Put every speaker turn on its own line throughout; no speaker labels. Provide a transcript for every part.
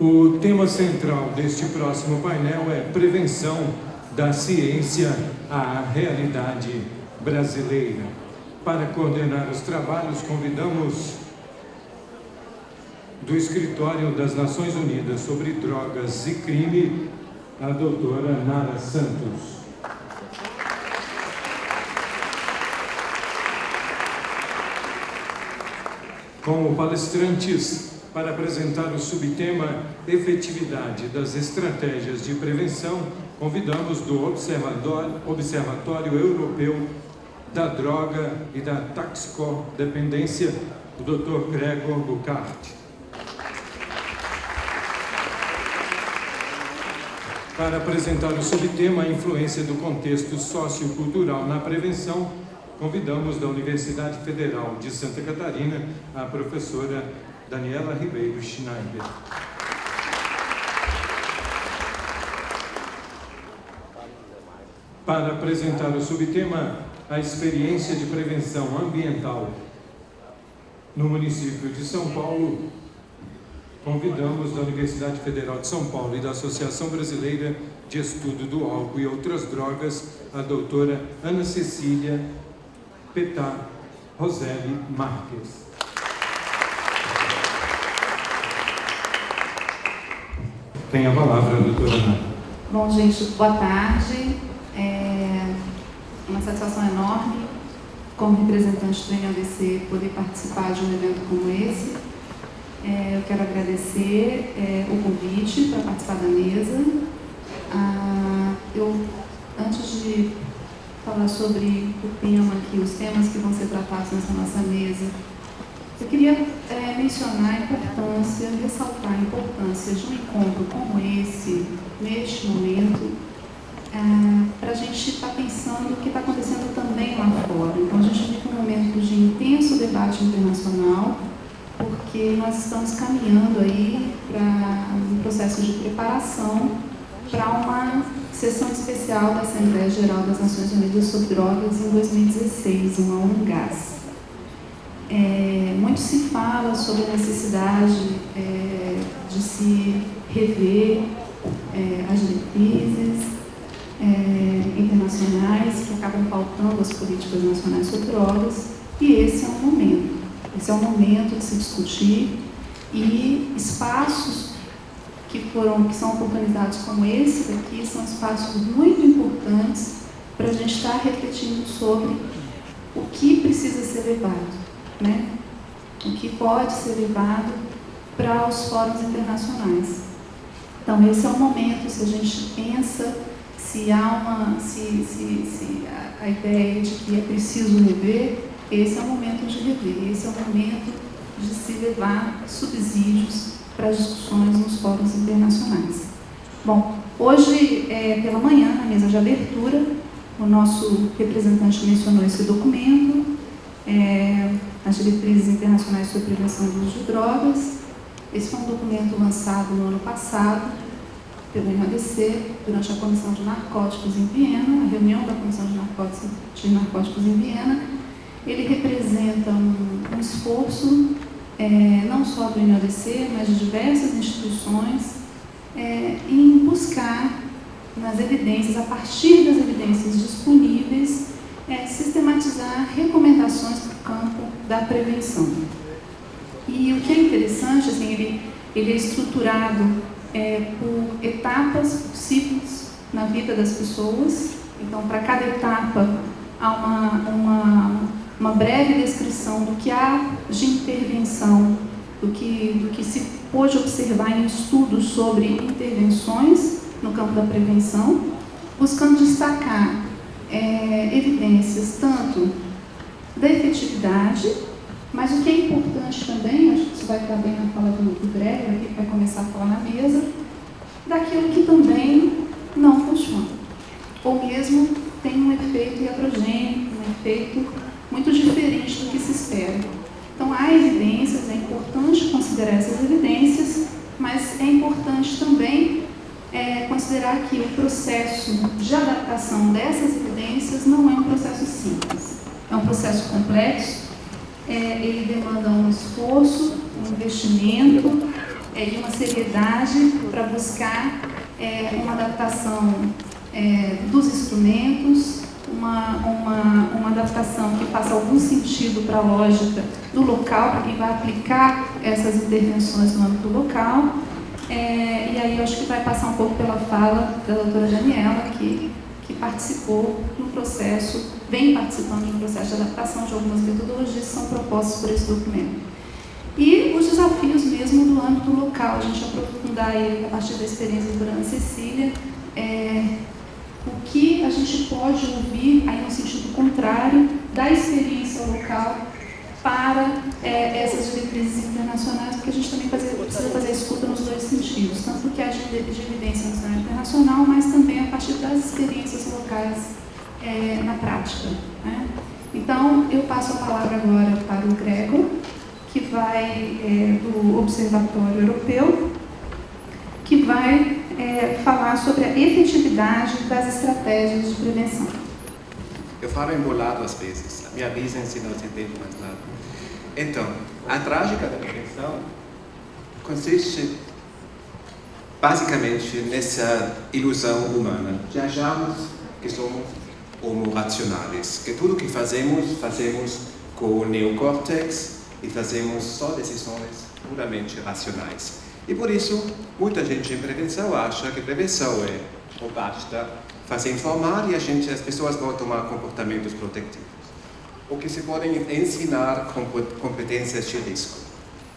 O tema central deste próximo painel é Prevenção da Ciência à Realidade Brasileira. Para coordenar os trabalhos, convidamos do Escritório das Nações Unidas sobre Drogas e Crime, a doutora Nara Santos. Como palestrantes, para apresentar o subtema Efetividade das Estratégias de Prevenção, convidamos do Observatório Europeu da Droga e da Toxicodependência, o Dr. Gregor Burkhardt. Para apresentar o subtema A Influência do Contexto Sociocultural na Prevenção, convidamos da Universidade Federal de Santa Catarina a professora Daniela Ribeiro Schneider. Para apresentar o subtema A Experiência de Prevenção Ambiental no município de São Paulo, convidamos da Universidade Federal de São Paulo e da Associação Brasileira de Estudo do Álcool e Outras Drogas, a doutora Ana Cecília Petá Roselli Marques. Tem a palavra, doutora Ana.
Bom, gente, boa tarde. É uma satisfação enorme, como representante do NADC, poder participar de um evento como esse. Eu quero agradecer o convite para participar da mesa. Antes de falar sobre o tema aqui, os temas que vão ser tratados nessa nossa mesa, eu queria mencionar a importância, ressaltar a importância de um encontro como esse, neste momento, para a gente estar pensando o que está acontecendo também lá fora. Então, a gente vive um momento de intenso debate internacional, porque nós estamos caminhando aí para um processo de preparação para uma sessão especial da Assembleia Geral das Nações Unidas sobre Drogas em 2016, uma UNGAS. Muito se fala sobre a necessidade de se rever as diretrizes internacionais que acabam pautando as políticas nacionais sobre drogas, e esse é um momento. Esse é o momento de se discutir, e espaços que são oportunizados como esse daqui são espaços muito importantes para a gente estar refletindo sobre o que precisa ser levado, né? O que pode ser levado para os fóruns internacionais. Então, esse é o momento, se a gente pensa, se há a ideia de que é preciso rever, esse é o momento de rever, esse é o momento de se levar subsídios para as discussões nos fóruns internacionais. Bom, hoje, pela manhã, na mesa de abertura, o nosso representante mencionou esse documento, as diretrizes internacionais sobre prevenção do uso de drogas. Esse foi um documento lançado no ano passado pelo NADC, durante a Comissão de Narcóticos em Viena, a reunião da Comissão de Narcóticos em Viena. Ele representa um esforço, não só do NADC, mas de diversas instituições, em buscar nas evidências, a partir das evidências disponíveis, sistematizar recomendações para o campo da prevenção. E o que é interessante, assim, ele é estruturado por etapas, por ciclos na vida das pessoas. Então, para cada etapa, há uma breve descrição do que há de intervenção, do que se pôde observar em estudos sobre intervenções no campo da prevenção, buscando destacar evidências tanto da efetividade, mas o que é importante também, acho que isso vai estar bem na fala do Gregor, aqui que vai começar a falar na mesa, daquilo que também não funciona, ou mesmo tem um efeito iatrogênico, um efeito muito diferente do que se espera. Então, há evidências, é importante considerar essas evidências, mas é importante também considerar que o processo de adaptação dessas evidências não é um processo simples. É um processo complexo, ele demanda um esforço, um investimento, e uma seriedade para buscar uma adaptação dos instrumentos, uma adaptação que faça algum sentido para a lógica do local, para quem vai aplicar essas intervenções no âmbito local. E aí eu acho que vai passar um pouco pela fala da doutora Daniela, que participou do processo, vem participando do processo de adaptação de algumas metodologias que são propostas por esse documento. E os desafios mesmo do âmbito local, a gente aprofundar ele a partir da experiência da doutora Ana Cecília, o que a gente pode ouvir aí no sentido contrário da experiência local para essas diretrizes internacionais, porque a gente também precisa fazer a escuta nos dois sentidos, tanto porque há de evidência no cenário internacional, mas também a partir das experiências locais na prática, né? Então, eu passo a palavra agora para o Gregor, que vai do Observatório Europeu, que vai falar sobre a efetividade das estratégias de prevenção.
Eu falo embolado às vezes, me avisem se não se entende mais nada. Então, a trágica da prevenção consiste basicamente nessa ilusão humana de acharmos que somos homo-racionais, que tudo que fazemos com o neocórtex e fazemos só decisões puramente racionais. E por isso, muita gente em prevenção acha que prevenção ou basta fazer informar e as pessoas vão tomar comportamentos protetivos. Ou que se podem ensinar competências de risco.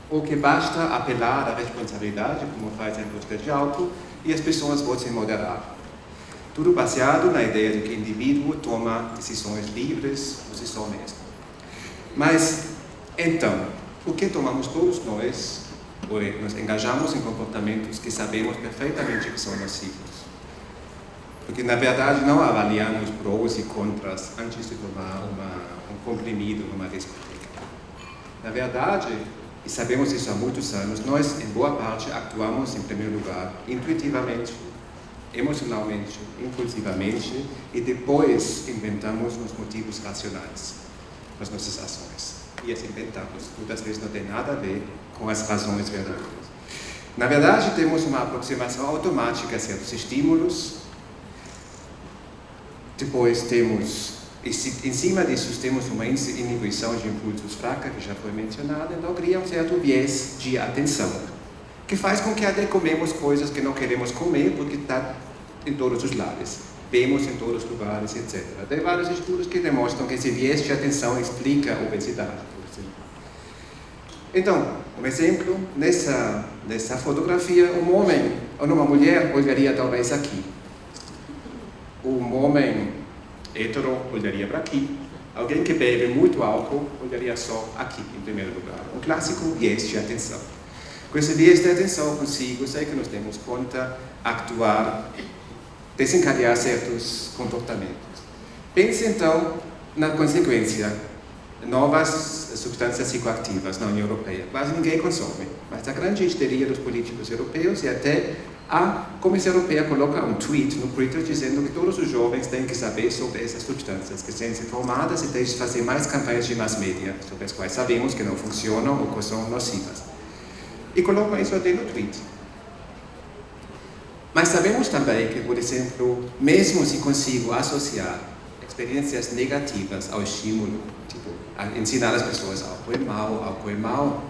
Ou que basta apelar à responsabilidade, como faz a indústria de álcool, e as pessoas vão se moderar. Tudo baseado na ideia de que o indivíduo toma decisões livres por si só mesmo. Mas, então, por que tomamos todos nós, ou nos engajamos em comportamentos que sabemos perfeitamente que são nocivos? Porque, na verdade, não avaliamos prós e contras antes de tomar um comprimido numa discoteca. Na verdade, e sabemos isso há muitos anos, nós, em boa parte, actuamos, em primeiro lugar, intuitivamente, emocionalmente, impulsivamente, e depois inventamos os motivos racionais das nossas ações. E as inventamos. Muitas vezes não tem nada a ver com as razões verdadeiras. Na verdade, temos uma aproximação automática a certos estímulos. Depois temos, em cima disso, temos uma inibição de impulsos fraca, que já foi mencionada, então cria um certo viés de atenção, que faz com que até comemos coisas que não queremos comer, porque está em todos os lados, vemos em todos os lugares, etc. Tem vários estudos que demonstram que esse viés de atenção explica a obesidade, por exemplo. Então, um exemplo, nessa fotografia, um homem ou uma mulher olharia talvez aqui. Um homem hétero olharia para aqui. Alguém que bebe muito álcool olharia só aqui, em primeiro lugar. O clássico viés de atenção. Com esse viés de atenção consigo, sei que nós temos conta, actuar, desencadear certos comportamentos. Pense então na consequência. Novas substâncias psicoativas na União Europeia. Quase ninguém consome, mas a grande histeria dos políticos europeus e até a Comissão Europeia coloca um tweet no Twitter dizendo que todos os jovens têm que saber sobre essas substâncias, que têm que ser informadas e têm que fazer mais campanhas de mass media, sobre as quais sabemos que não funcionam ou que são nocivas. E colocam isso até no tweet. Mas sabemos também que, por exemplo, mesmo se consigo associar experiências negativas ao estímulo, tipo, ensinar as pessoas álcool é mal,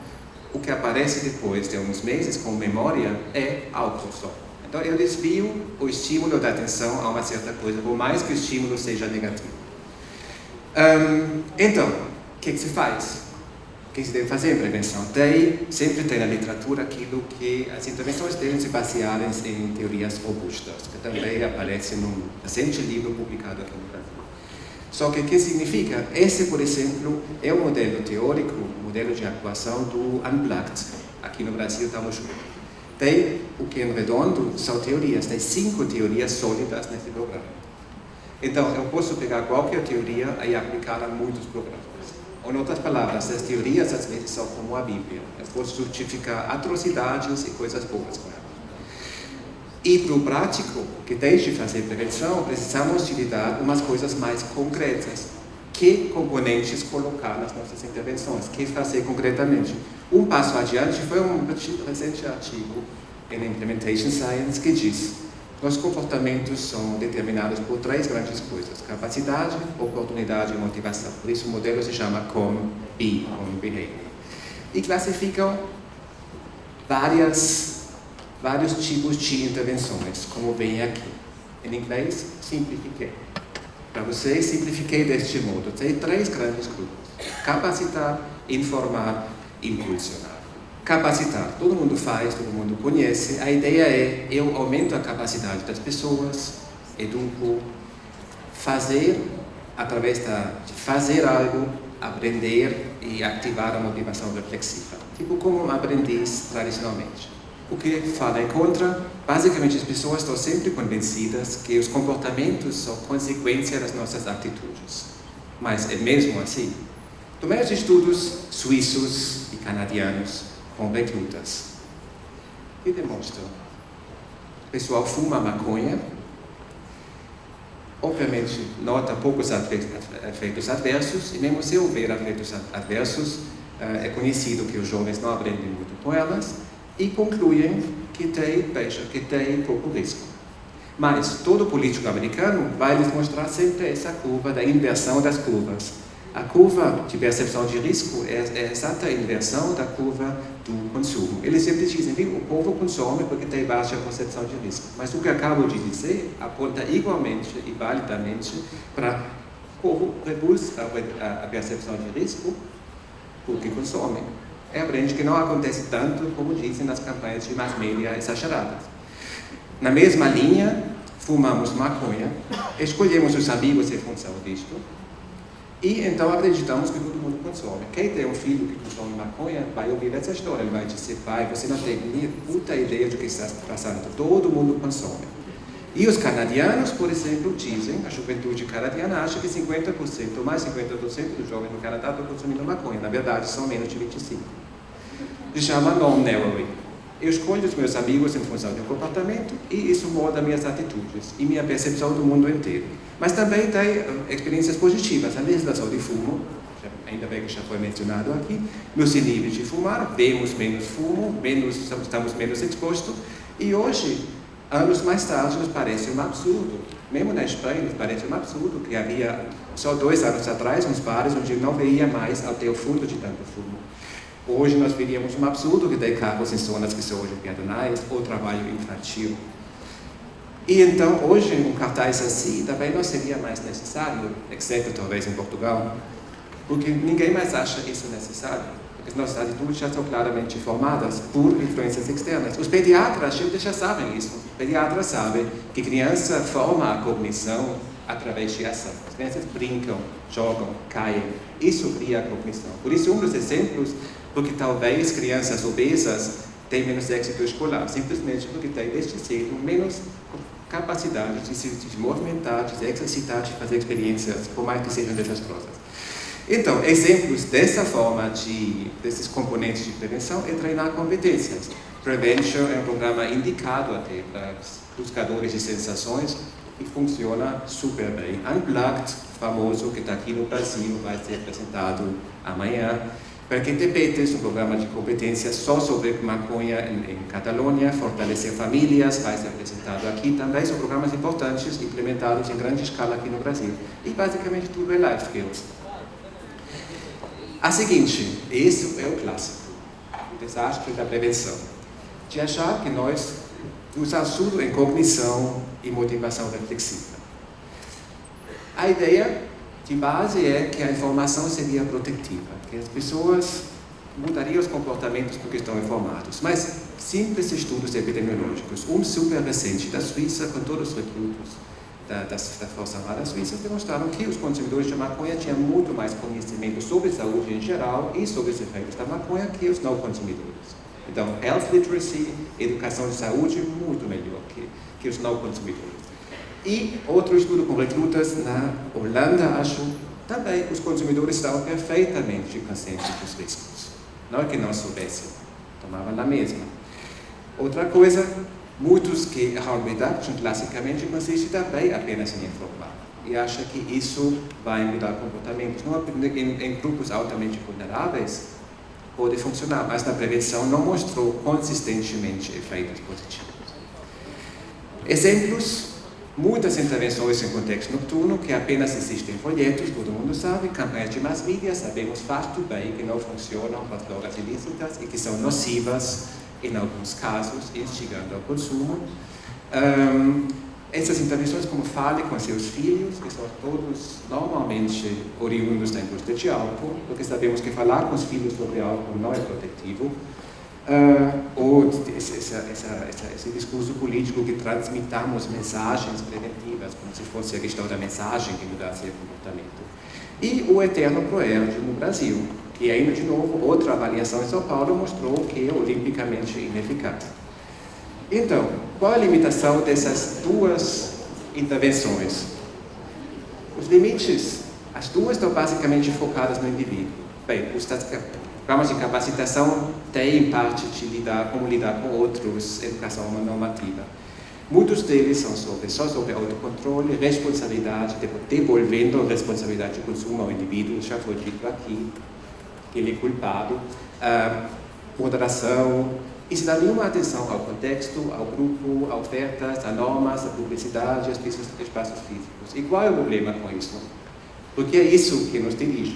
o que aparece depois de alguns meses com memória é álcool só. Então eu desvio o estímulo da atenção a uma certa coisa, por mais que o estímulo seja negativo. Então, o que se faz? O que se deve fazer em prevenção? Sempre tem na literatura aquilo que as intervenções devem se basear em teorias robustas, que também aparece num recente livro publicado aqui no Brasil. Só que o que significa? Esse, por exemplo, é o modelo teórico, o modelo de atuação do Unplugged. Aqui no Brasil estamos juntos. Tem o que em redondo são teorias, tem 5 teorias sólidas nesse programa. Então, eu posso pegar qualquer teoria e aplicá-la a muitos programas. Ou, em outras palavras, as teorias às vezes são como a Bíblia. Eu posso justificar atrocidades e coisas boas com elas. E para o prático, que tem de fazer prevenção, precisamos de lhe dar umas coisas mais concretas, que componentes colocar nas nossas intervenções, que fazer concretamente. Um passo adiante foi um recente artigo em Implementation Science que diz: os comportamentos são determinados por 3 grandes coisas: capacidade, oportunidade e motivação. Por isso o modelo se chama COM-B, Common Behavior. E classificam vários tipos de intervenções, como vem aqui. Em inglês, simplifiquei. Para vocês, simplifiquei deste modo. Tem 3 grandes grupos: capacitar, informar, impulsionar. Capacitar, todo mundo faz, todo mundo conhece. A ideia é: eu aumento a capacidade das pessoas, educo, fazer, através de fazer algo, aprender e ativar a motivação reflexiva. Tipo como um aprendiz tradicionalmente. O que fala em contra, basicamente as pessoas estão sempre convencidas que os comportamentos são consequência das nossas atitudes. Mas é mesmo assim? Tomei os estudos suíços e canadianos com recrutas que demonstram: o pessoal fuma maconha, obviamente nota poucos efeitos adversos, e mesmo se houver efeitos adversos, é conhecido que os jovens não aprendem muito com elas, e concluem que tem pouco risco. Mas todo político americano vai lhes mostrar sempre essa curva da inversão das curvas. A curva de percepção de risco é a exata inversão da curva do consumo. Eles sempre dizem: o povo consome porque tem baixa percepção de risco. Mas o que acabo de dizer aponta igualmente e validamente para o povo reduz a percepção de risco porque consome. É aprende que não acontece tanto como dizem nas campanhas de mass media exageradas. Na mesma linha, fumamos maconha, escolhemos os amigos em função disto, e então acreditamos que todo mundo consome. Quem tem um filho que consome maconha vai ouvir essa história. Ele vai dizer: pai, você não tem nem puta ideia do que está passando. Todo mundo consome. E os canadianos, por exemplo, dizem, a juventude canadiana acha que 50% ou mais 50% dos jovens no Canadá estão consumindo maconha. Na verdade, são menos de 25%. Se chama non-narrowing. Eu escolho os meus amigos em função do comportamento e isso molda minhas atitudes e minha percepção do mundo inteiro. Mas também tem experiências positivas. A legislação de fumo, ainda bem que já foi mencionado aqui, nos inibe de fumar, vemos menos fumo, estamos menos expostos, e hoje, anos mais tarde, nos parece um absurdo. Mesmo na Espanha, nos parece um absurdo que havia só 2 anos atrás uns bares onde não veia mais até o fundo de tanto fumo. Hoje nós veríamos um absurdo que tem carros em zonas que são hoje pedonais ou trabalho infantil. E então, hoje, um cartaz assim também não seria mais necessário, exceto talvez em Portugal, porque ninguém mais acha isso necessário, porque as nossas atitudes já são claramente formadas por influências externas. Os pediatras já sabem isso. Os pediatras sabem que criança forma a cognição através de ação. As crianças brincam, jogam, caem. Isso cria a cognição. Por isso, um dos exemplos, porque talvez crianças obesas têm menos êxito escolar, simplesmente porque têm desde cedo menos capacidade de se movimentar, de se exercitar, de fazer experiências, por mais que sejam desastrosas. Então, exemplos dessa forma, desses componentes de prevenção, é treinar competências. Prevention é um programa indicado até para buscadores de sensações e funciona super bem. Unplugged, famoso, que está aqui no Brasil, vai ser apresentado amanhã. Perché Tepetes, um programa de competência só sobre maconha em Catalônia, fortalecer famílias, vai ser apresentado aqui também. São programas importantes, implementados em grande escala aqui no Brasil. E basicamente tudo é life skills. A seguinte, esse é o clássico, o desastre da prevenção. De achar que nós usamos tudo em cognição e motivação reflexiva. A ideia de base é que a informação seria protetiva, que as pessoas mudariam os comportamentos porque estão informados. Mas simples estudos epidemiológicos, um super recente da Suíça, com todos os recrutos da Força Armada Suíça, demonstraram que os consumidores de maconha tinham muito mais conhecimento sobre saúde em geral e sobre os efeitos da maconha que os não consumidores. Então, health literacy, educação de saúde, muito melhor que os não consumidores. E outro estudo com recrutas na Holanda, acho, também os consumidores estavam perfeitamente conscientes dos riscos. Não é que não soubessem, tomavam na mesma. Outra coisa, muitos que harm reduction classicamente consiste também apenas em informar. e acha que isso vai mudar comportamentos. Em grupos altamente vulneráveis pode funcionar, mas na prevenção não mostrou consistentemente efeitos positivos. Exemplos: muitas intervenções em contexto noturno que apenas existem em folhetos, todo mundo sabe, campanhas de mass media, sabemos muito bem que não funcionam para as drogas ilícitas e que são nocivas, em alguns casos, instigando ao consumo. Essas intervenções, como fale com seus filhos, que são todos normalmente oriundos da indústria de álcool, porque sabemos que falar com os filhos sobre álcool não é protetivo, ou esse discurso político que transmitamos mensagens preventivas, como se fosse a questão da mensagem que mudasse o comportamento. E o eterno ProERD no Brasil, que ainda, de novo, outra avaliação em São Paulo mostrou que é olimpicamente ineficaz. Então, qual a limitação dessas duas intervenções? Os limites, as duas estão basicamente focadas no indivíduo. Bem, os programas de capacitação têm parte de como lidar com outros, educação normativa. Muitos deles são só sobre autocontrole, responsabilidade, devolvendo responsabilidade de consumo ao indivíduo, já foi dito aqui, que ele é culpado, moderação, e se dá nenhuma atenção ao contexto, ao grupo, a ofertas, a normas, a publicidade, aos espaços físicos. E qual é o problema com isso? Porque é isso que nos dirige.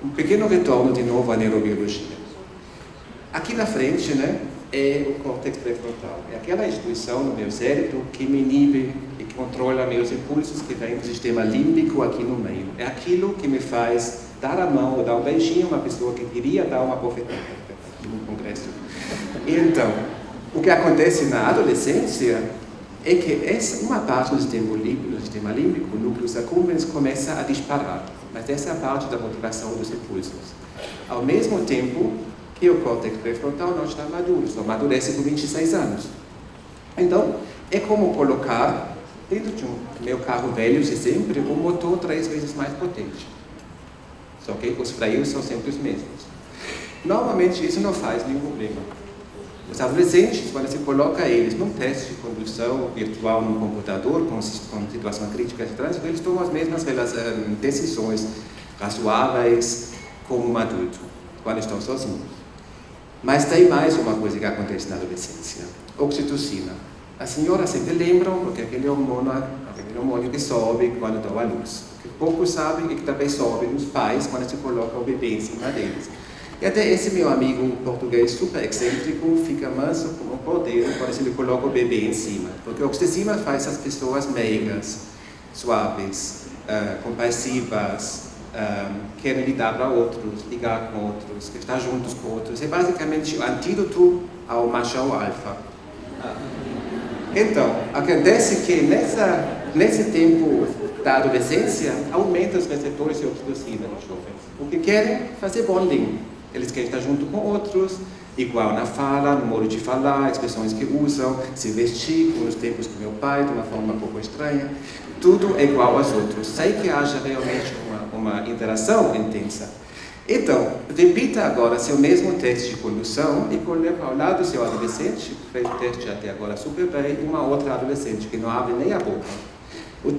Um pequeno retorno de novo à neurobiologia. Aqui na frente, né, é o córtex pré-frontal. É aquela instituição no meu cérebro que me inibe e que controla meus impulsos, que vem do sistema límbico aqui no meio. É aquilo que me faz dar a mão ou dar um beijinho a uma pessoa que queria dar uma bofetada no congresso. Então, o que acontece na adolescência é que uma parte do sistema límbico, o núcleo accumbens, começa a disparar. Mas essa é a parte da motivação dos impulsos. Ao mesmo tempo que o córtex pré-frontal não está maduro, só amadurece com 26 anos. Então, é como colocar dentro de meu carro velho, sempre, um motor 3 vezes mais potente. Só que os freios são sempre os mesmos. Normalmente, isso não faz nenhum problema. Os adolescentes, quando se coloca eles num teste de condução virtual num computador, com situação crítica de trânsito, eles tomam as mesmas decisões razoáveis como um adulto, quando estão sozinhos. Mas tem mais uma coisa que acontece na adolescência: oxitocina. As senhoras sempre lembram, porque aquele hormônio que sobe quando dão à luz. O que poucos sabem é que também sobe nos pais quando se coloca o bebê em cima deles. E até esse meu amigo português super excêntrico fica manso como um cordeiro quando se lhe coloca o bebê em cima. Porque a oxitocina faz as pessoas meigas, suaves, compassivas, querem lidar para outros, ligar com outros, estar juntos com outros. É basicamente o antídoto ao machão alfa. Então, acontece que nesse tempo da adolescência, aumenta os receptores de oxitocina nos jovens. Porque querem fazer bonding. Eles querem estar junto com outros, igual na fala, no modo de falar, expressões que usam, se vestir, como nos tempos do meu pai, de uma forma um pouco estranha. Tudo é igual aos outros, sem que haja realmente uma interação intensa. Então, repita agora seu mesmo teste de condução e coloque ao lado do seu adolescente, que fez o teste até agora super bem, e uma outra adolescente que não abre nem a boca.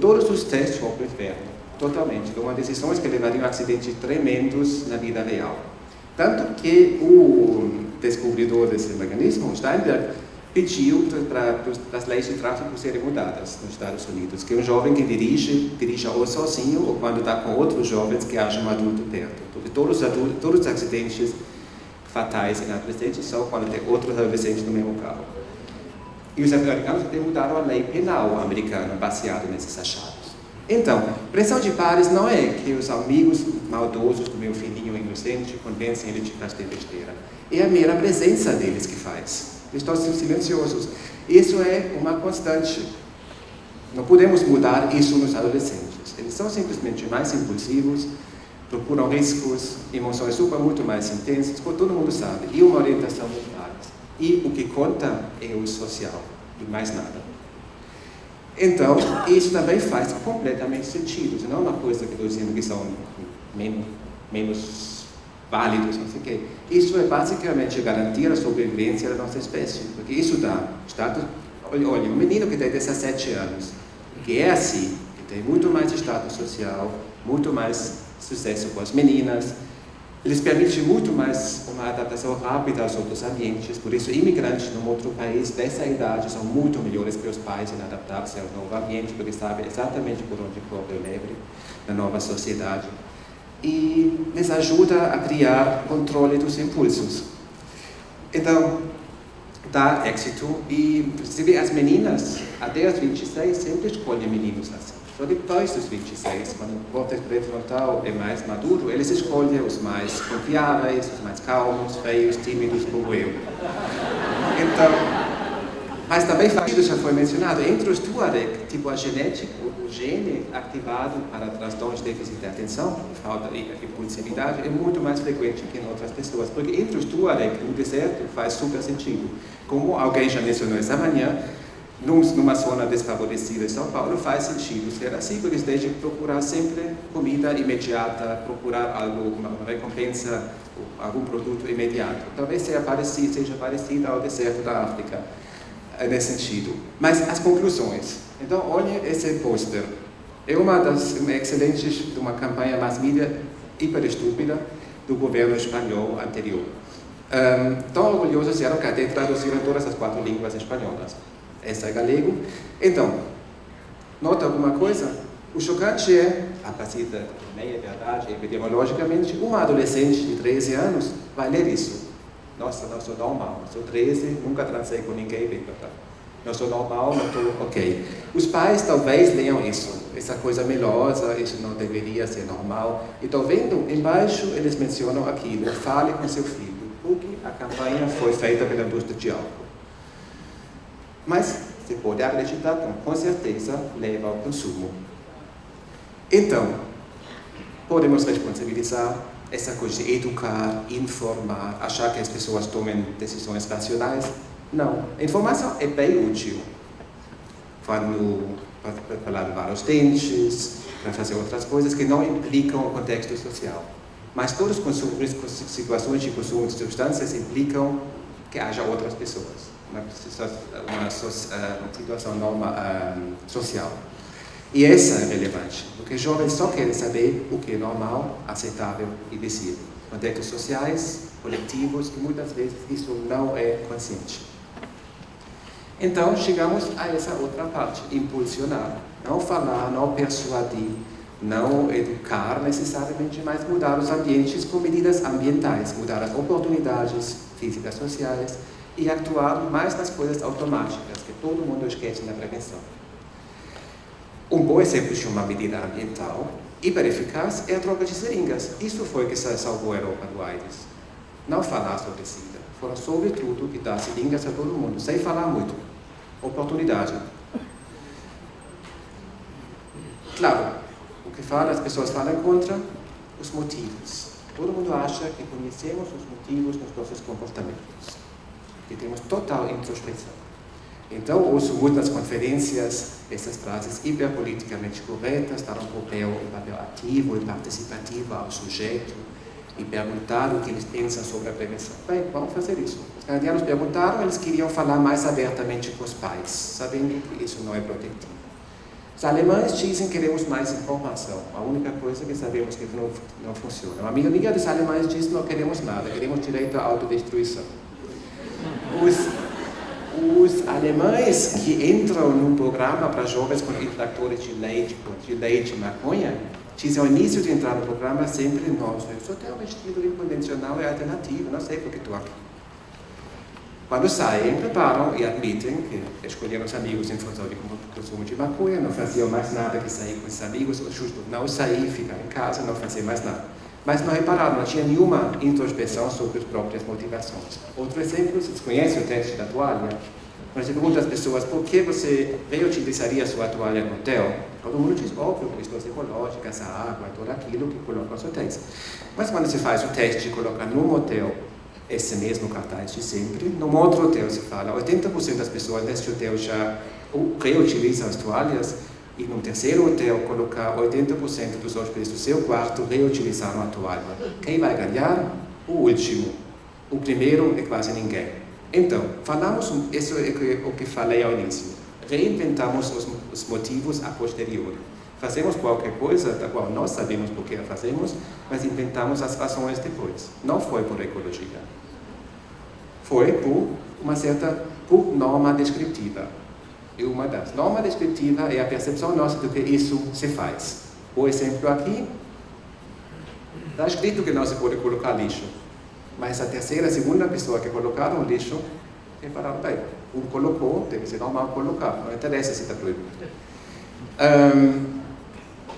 Todos os testes vão para o inferno, totalmente. Tomam decisões que levariam a acidentes tremendos na vida real. Tanto que o descobridor desse mecanismo, Steinberg, pediu para as leis de tráfico serem mudadas nos Estados Unidos, que um jovem que dirija ou sozinho ou quando está com outros jovens que haja um adulto perto. Porque todos os acidentes fatais em adolescentes são quando tem outros adolescentes no mesmo carro. E os americanos até mudaram a lei penal americana baseada nesses achados. Então, pressão de pares não é que os amigos maldosos do meu filhinho inocente convencem ele de fazer besteira. É a mera presença deles que faz. Eles estão silenciosos. Isso é uma constante. Não podemos mudar isso nos adolescentes. Eles são simplesmente mais impulsivos, procuram riscos, emoções muito mais intensas, como todo mundo sabe, e uma orientação dos pares. E o que conta é o social, e mais nada. Então, isso também faz completamente sentido. Não é uma coisa que estou dizendo que são menos válidos, não sei o quê. Isso é basicamente garantir a sobrevivência da nossa espécie. Porque isso dá status. Olha, um menino que tem 17 anos, que é assim, que tem muito mais status social, muito mais sucesso com as meninas. Eles permitem muito mais uma adaptação rápida aos outros ambientes, por isso imigrantes num outro país dessa idade são muito melhores que os pais em adaptar-se ao novo ambiente, porque sabem exatamente por onde corre o lebre na nova sociedade. E les ajuda a criar controle dos impulsos. Então, dá êxito e se vê as meninas até os 26 sempre escolhem meninos assim. Só depois dos 26, quando o córtex pré-frontal é mais maduro, eles escolhem os mais confiáveis, os mais calmos, feios, tímidos, como eu. Então, mas também já foi mencionado, entre os Tuareg, tipo a genética, o gene ativado para transtornos de déficit de atenção, falta de impulsividade, é muito mais frequente que em outras pessoas, porque entre os Tuareg, no deserto, faz super sentido. Como alguém já mencionou essa manhã, numa zona desfavorecida de São Paulo, faz sentido ser assim, porque eles devem procurar sempre comida imediata, procurar algo, uma recompensa, algum produto imediato. Talvez seja parecido ao deserto da África, nesse sentido. Mas as conclusões. Então, olhem esse pôster. É uma das excelentes de uma campanha mass media hiper estúpida do governo espanhol anterior. Tão orgulhosos eram que até traduziram todas as 4 línguas espanholas. Essa é galego. Então, nota alguma coisa? O chocante é, a partir da meia-verdade, epidemiologicamente, uma adolescente de 13 anos vai ler isso. Nossa, não sou normal, sou 13, nunca transei com ninguém, bêbada. Não sou normal, não estou ok. Os pais talvez leiam isso, essa coisa melosa, isso não deveria ser normal. E estou vendo, embaixo eles mencionam aquilo, fale com seu filho, porque a campanha foi feita pela indústria de álcool. Mas você pode acreditar que, com certeza, leva ao consumo. Então, podemos responsabilizar essa coisa de educar, informar, achar que as pessoas tomem decisões racionais? Não. A informação é bem útil. Para lavar os dentes, para fazer outras coisas que não implicam o contexto social. Mas todas as situações de consumo de substâncias implicam que haja outras pessoas. Uma situação social. E essa é relevante, porque jovens só querem saber o que é normal, aceitável e visível. Contextos sociais, coletivos, e muitas vezes isso não é consciente. Então, chegamos a essa outra parte, impulsionar. Não falar, não persuadir, não educar necessariamente, mas mudar os ambientes com medidas ambientais, mudar as oportunidades físicas, sociais, e actuar mais nas coisas automáticas, que todo mundo esquece na prevenção. Um bom exemplo de uma medida ambiental hiper eficaz é a troca de seringas. Isso foi que salvou a Europa do AIDS. Não falar sobre SIDA, fora sobretudo que dar seringas a todo mundo, sem falar muito. Oportunidade. Claro, o que as pessoas falam contra os motivos. Todo mundo acha que conhecemos os motivos dos nossos comportamentos. Que temos total introspecção. Então, ouço muitas conferências, essas frases hiperpoliticamente corretas, dar um papel ativo e participativo ao sujeito e perguntar o que eles pensam sobre a prevenção. Bem, vamos fazer isso. Os canadianos perguntaram, eles queriam falar mais abertamente com os pais, sabendo que isso não é protetivo. Os alemães dizem que queremos mais informação. A única coisa que sabemos que não funciona. A maioria dos alemães diz que não queremos nada, queremos direito à autodestruição. Os alemães que entram num programa para jovens com infratores de leite e maconha, dizem ao início de entrar no programa sempre, nossa, eu só tenho um vestido inconvencional e alternativo, não sei por que estou aqui. Quando saem, preparam e admitem que escolheram os amigos em função de consumo de maconha, não faziam mais nada que sair com os amigos, ou justo não sair, ficar em casa, não fazer mais nada. Mas não repararam, não tinha nenhuma introspeção sobre as próprias motivações. Outro exemplo, vocês conhecem o teste da toalha? Quando você pergunta às pessoas por que você reutilizaria a sua toalha no hotel, todo mundo diz, óbvio, questões ecológicas, a água, tudo aquilo que coloca nos hotéis. Mas quando você faz o teste e coloca num hotel esse mesmo cartaz de sempre, num outro hotel se fala, 80% das pessoas nesse hotel já reutilizam as toalhas, e no terceiro hotel colocar 80% dos hóspedes do seu quarto reutilizaram a toalha. Quem vai ganhar? O último. O primeiro é quase ninguém. Então, isso é o que falei ao início. Reinventamos os motivos a posteriori. Fazemos qualquer coisa, da qual nós sabemos por que a fazemos, mas inventamos as razões depois. Não foi por ecologia. Foi por por norma descritiva. E uma das normas descritivas é a percepção nossa do que isso se faz. Por exemplo, aqui, está escrito que não se pode colocar lixo. Mas a segunda pessoa que colocaram o lixo, tem falaram, bem, colocou, deve ser normal colocar, não interessa se está proibido.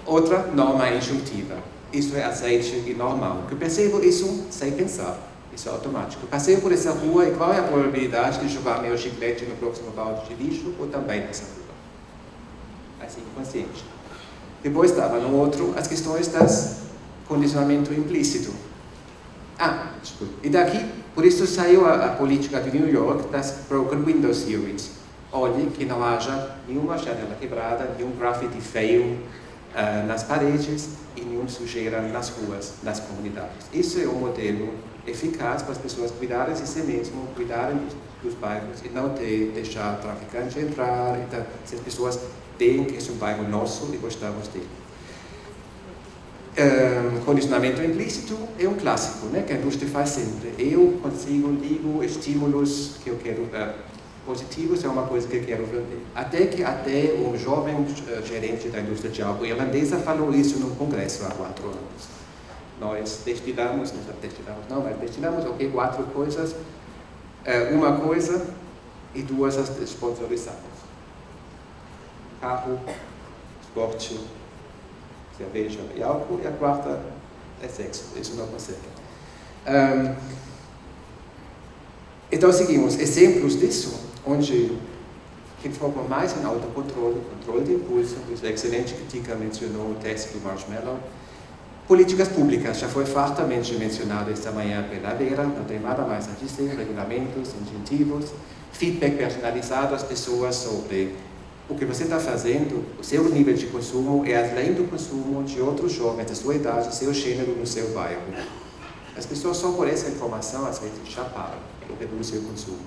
Outra norma injuntiva. Isso é aceite e normal. Eu percebo isso sem pensar. Isso é automático. Passeio por essa rua e qual é a probabilidade de jogar meu chiclete no próximo balde de lixo ou também nessa rua? Assim, consciente. Depois estava no outro as questões das condicionamento implícito. Desculpa. E daqui, por isso saiu a política de New York das Broken Window Theories. Olhe que não haja nenhuma janela quebrada, nenhum graffiti feio nas paredes e nenhuma sujeira nas ruas, nas comunidades. Isso é um modelo eficaz para as pessoas cuidarem de si mesmo, cuidarem dos bairros e não deixar traficante entrar. Então, se as pessoas veem que esse é um bairro nosso e gostamos dele. Condicionamento implícito é um clássico, né, que a indústria faz sempre. Eu ligo estímulos que eu quero positivos, é uma coisa que eu quero vender. Até um jovem gerente da indústria de álcool irlandesa falou isso num congresso há 4 anos. Nós destilamos 4 coisas, uma coisa e 2 as sponsorizadas. Carro, esporte, cerveja e álcool, e a 4ª é sexo. Isso não consegue. Então seguimos exemplos disso, onde que focam mais em autocontrole, controle de impulso. Isso é excelente que Tika mencionou o teste do marshmallow. Políticas públicas, já foi fartamente mencionado esta manhã pela Vera, não tem nada mais a dizer, regulamentos, incentivos, feedback personalizado às pessoas sobre o que você está fazendo, o seu nível de consumo é além do consumo de outros jovens da sua idade, seu gênero no seu bairro. As pessoas só por essa informação às vezes já param ou reduzem o consumo.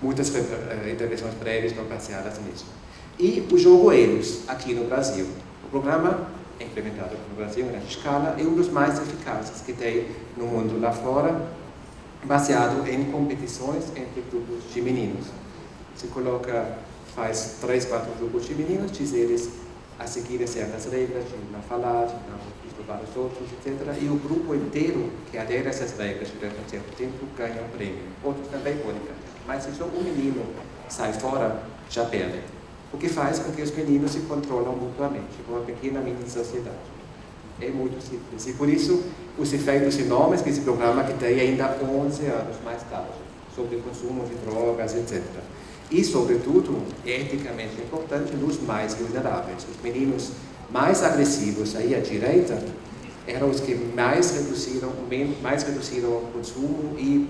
Muitas intervenções prévias estão baseadas nisso. E o jogo Elos, aqui no Brasil. O programa implementado no Brasil, na escala, é um dos mais eficazes que tem no mundo lá fora, baseado em competições entre grupos de meninos. Se faz 3, 4 grupos de meninos, diz eles a seguir certas regras, de não falar, de não estudar os outros, etc. E o grupo inteiro que adere a essas regras durante um certo tempo ganha um prêmio. Outros também podem ganhar. Mas se só um menino sai fora, já perde. O que faz com que os meninos se controlam mutuamente, como uma pequena mini sociedade. É muito simples. E por isso, os efeitos enormes que esse programa que tem ainda 11 anos mais tarde, sobre o consumo de drogas, etc. E, sobretudo, é eticamente importante nos mais vulneráveis. Os meninos mais agressivos aí à direita eram os que mais reduziram o consumo e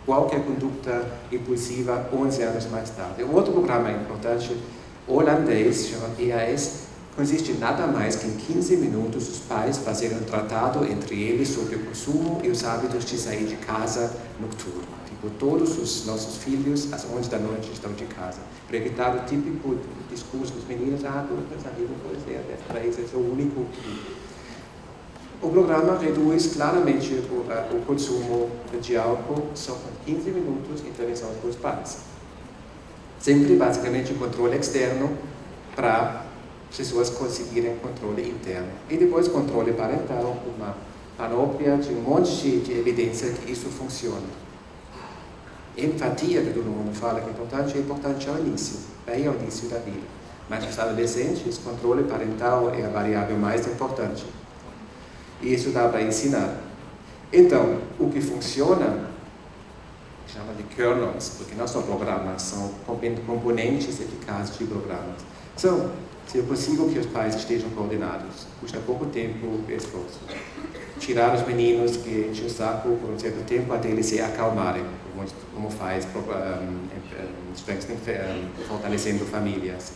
qualquer conduta impulsiva 11 anos mais tarde. Um outro programa importante holandês, chama EAS, consiste em nada mais que em 15 minutos os pais fazerem um tratado entre eles sobre o consumo e os hábitos de sair de casa noturno. Tipo, todos os nossos filhos, às 11 da noite, estão de casa. Para evitar o típico discurso dos meninos, tudo não pode ser, até 3 é o único. O programa reduz claramente o consumo de álcool só com 15 minutos de intervenção dos pais. Sempre, basicamente, controle externo para pessoas conseguirem controle interno. E depois controle parental, uma panóplia de um monte de evidência que isso funciona. Empatia, que todo mundo fala que é importante ao início, bem ao início da vida. Mas nos adolescentes, controle parental é a variável mais importante. E isso dá para ensinar. Então, o que funciona chama de kernels, porque não são programas, são componentes eficazes de programas. Então, se eu consigo que os pais estejam coordenados, custa pouco tempo e esforço. Tirar os meninos que enchem o saco por um certo tempo até eles se acalmarem, como faz fortalecendo famílias.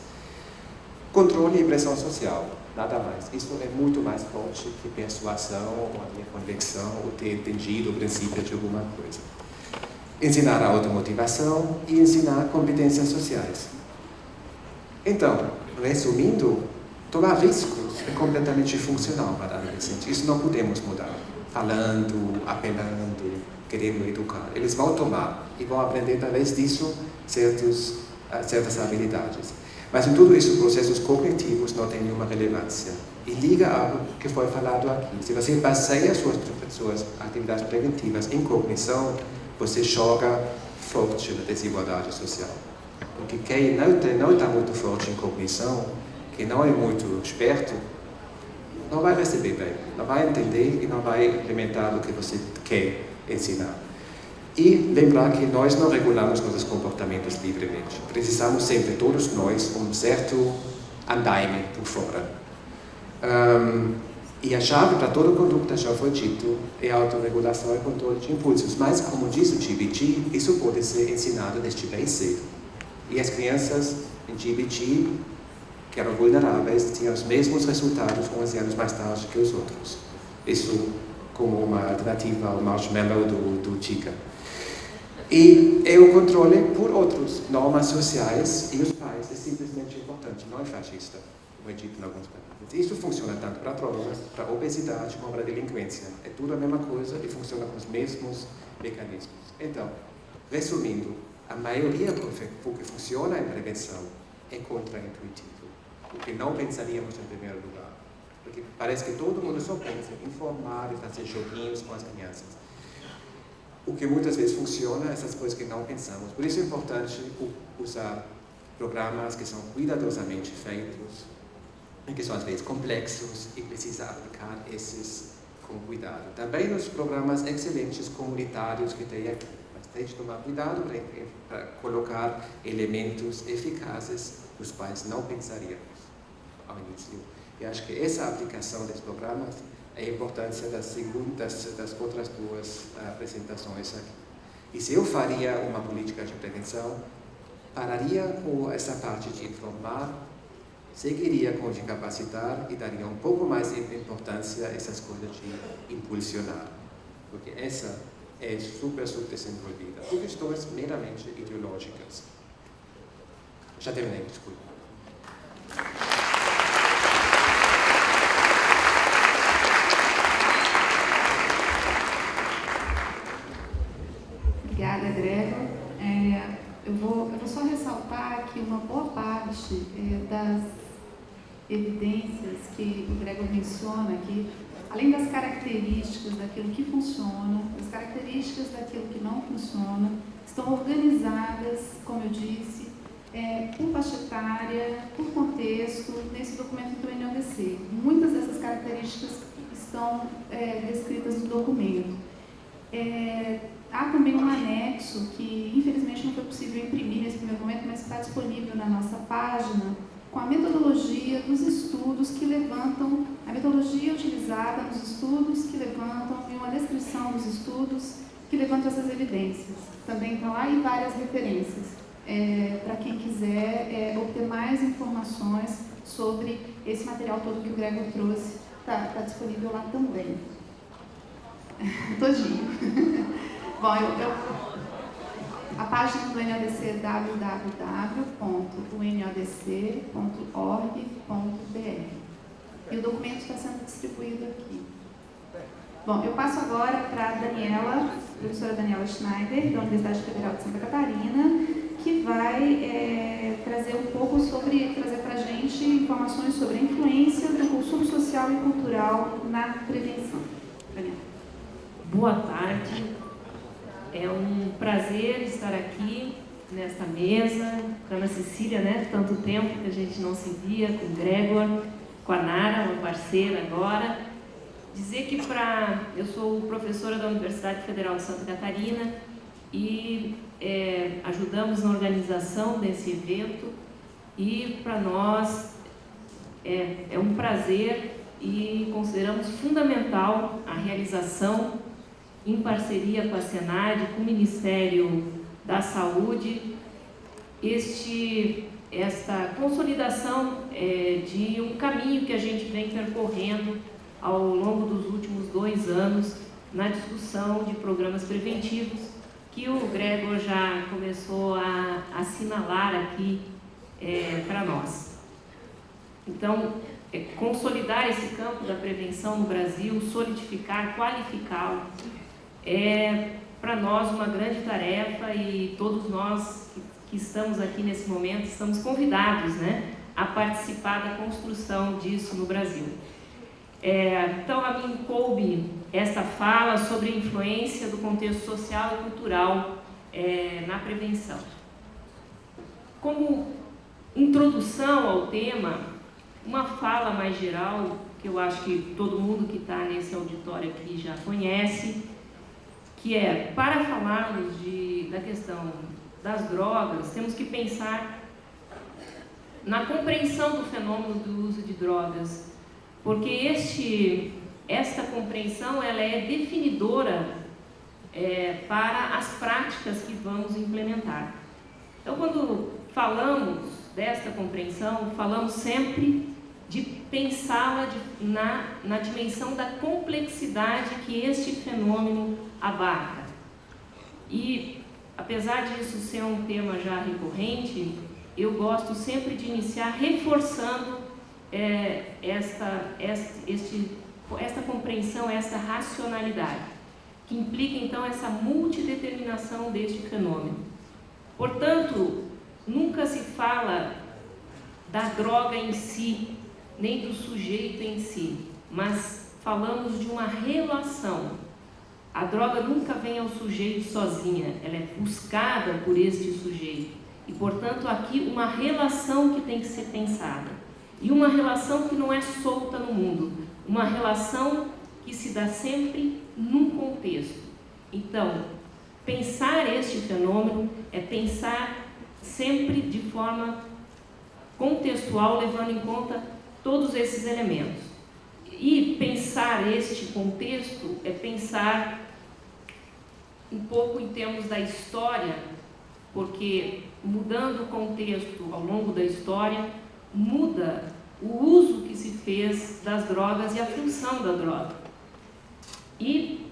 Controle e pressão social, nada mais. Isso é muito mais forte que persuasão, ou a minha convicção, ou ter entendido o princípio de alguma coisa. Ensinar a automotivação e ensinar competências sociais. Então, resumindo, tomar riscos é completamente funcional para adolescentes. Isso não podemos mudar. Falando, apelando, querendo educar. Eles vão tomar e vão aprender, através disso, certas habilidades. Mas em tudo isso, processos cognitivos não têm nenhuma relevância. E liga algo que foi falado aqui. Se você baseia suas atividades preventivas em cognição, você joga forte na desigualdade social. Porque quem não está muito forte em cognição, quem não é muito esperto, não vai receber bem, não vai entender e não vai implementar o que você quer ensinar. E lembrar que nós não regulamos nossos comportamentos livremente. Precisamos sempre, todos nós, um certo andaime por fora. E a chave para toda conduta, já foi dito, é a autorregulação e controle de impulsos. Mas, como diz o GBT, isso pode ser ensinado desde bem cedo. E as crianças em GBT, que eram vulneráveis, tinham os mesmos resultados 11 anos mais tarde que os outros. Isso como uma alternativa ao marshmallow do Chica. E é o controle por outros, normas sociais, e os pais é simplesmente importante, não é fascista, como é dito em alguns países. Isso funciona tanto para drogas, para obesidade, como para delinquência. É tudo a mesma coisa e funciona com os mesmos mecanismos. Então, resumindo, a maioria do que funciona em prevenção é contraintuitivo, o que não pensaríamos em primeiro lugar. Porque parece que todo mundo só pensa em informar e fazer joguinhos com as crianças. O que muitas vezes funciona, essas coisas que não pensamos. Por isso é importante usar programas que são cuidadosamente feitos, e que são às vezes complexos, e precisa aplicar esses com cuidado. Também nos programas excelentes comunitários que tem aqui. Mas tem de tomar cuidado para colocar elementos eficazes nos quais não pensaríamos ao início. E acho que essa aplicação desses programas é a importância das outras duas apresentações aqui. E se eu faria uma política de prevenção, pararia com essa parte de informar, seguiria com de capacitar e daria um pouco mais de importância a essas coisas de impulsionar. Porque essa é super desenvolvida. Por questões meramente ideológicas. Já terminei, desculpa.
Obrigada, Gregor. Eu vou só ressaltar que uma boa parte das evidências que o Gregor menciona aqui, além das características daquilo que funciona, as características daquilo que não funciona, estão organizadas, como eu disse, por faixa etária, por contexto, nesse documento do NODC. Muitas dessas características estão descritas no documento. Há também um anexo que, infelizmente, não foi possível imprimir nesse primeiro momento, mas está disponível na nossa página, com a metodologia dos estudos que levantam, a metodologia utilizada nos estudos que levantam, e uma descrição dos estudos que levantam essas evidências. Também está lá e várias referências, para quem quiser obter mais informações sobre esse material todo que o Gregor trouxe, está disponível lá também. Todinho. Bom, a página do NODC é www.unodc.org.br e o documento está sendo distribuído aqui. Bom, eu passo agora para a Daniela, professora Daniela Schneider, da Universidade Federal de Santa Catarina, que vai trazer para a gente informações sobre a influência do consumo social e cultural na prevenção. Daniela.
Boa tarde. É um prazer estar aqui nesta mesa com a Ana Cecília, né? Tanto tempo que a gente não se via, com o Gregor, com a Nara, uma parceira agora. Dizer que eu sou professora da Universidade Federal de Santa Catarina e ajudamos na organização desse evento, e para nós é um prazer e consideramos fundamental a realização em parceria com a SENAD, com o Ministério da Saúde, esta consolidação de um caminho que a gente vem percorrendo ao longo dos últimos 2 anos na discussão de programas preventivos, que o Gregor já começou a assinalar aqui para nós. Então, consolidar esse campo da prevenção no Brasil, solidificar, qualificá-lo, é para nós uma grande tarefa, e todos nós que estamos aqui nesse momento estamos convidados, né, a participar da construção disso no Brasil. Então, a mim coube esta fala sobre a influência do contexto social e cultural na prevenção. Como introdução ao tema, uma fala mais geral, que eu acho que todo mundo que está nesse auditório aqui já conhece, que é, para falarmos da questão das drogas, temos que pensar na compreensão do fenômeno do uso de drogas, porque esta compreensão ela é definidora para as práticas que vamos implementar. Então, quando falamos desta compreensão, falamos sempre de pensá-la na dimensão da complexidade que este fenômeno abarca. E, apesar disso ser um tema já recorrente, eu gosto sempre de iniciar reforçando esta compreensão, esta racionalidade, que implica, então, essa multideterminação deste fenômeno. Portanto, nunca se fala da droga em si, nem do sujeito em si, mas falamos de uma relação. A droga nunca vem ao sujeito sozinha, ela é buscada por este sujeito. E, portanto, aqui uma relação que tem que ser pensada. E uma relação que não é solta no mundo, uma relação que se dá sempre num contexto. Então, pensar este fenômeno é pensar sempre de forma contextual, levando em conta todos esses elementos. E pensar este contexto é pensar um pouco em termos da história, porque mudando o contexto ao longo da história, muda o uso que se fez das drogas e a função da droga. E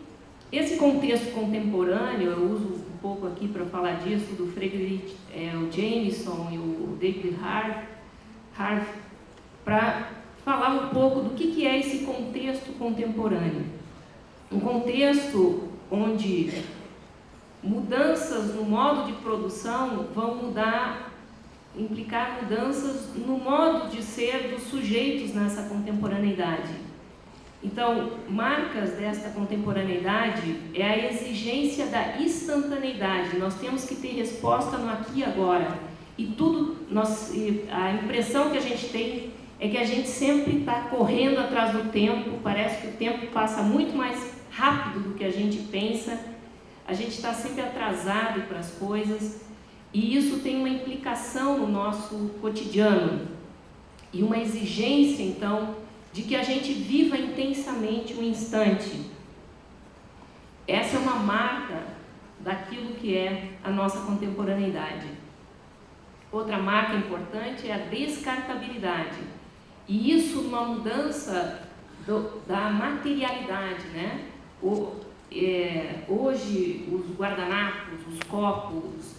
esse contexto contemporâneo, eu uso um pouco aqui para falar disso, do Frederick Jameson e o David Harvey, para falar um pouco do que é esse contexto contemporâneo. Um contexto onde mudanças no modo de produção vão implicar mudanças no modo de ser dos sujeitos nessa contemporaneidade. Então, marcas desta contemporaneidade é a exigência da instantaneidade. Nós temos que ter resposta no aqui e agora. E a impressão que a gente tem é que a gente sempre está correndo atrás do tempo, parece que o tempo passa muito mais rápido do que a gente pensa, a gente está sempre atrasado para as coisas, e isso tem uma implicação no nosso cotidiano, e uma exigência, então, de que a gente viva intensamente o instante. Essa é uma marca daquilo que é a nossa contemporaneidade. Outra marca importante é a descartabilidade. E isso numa mudança da materialidade, né? Hoje, os guardanapos, os copos,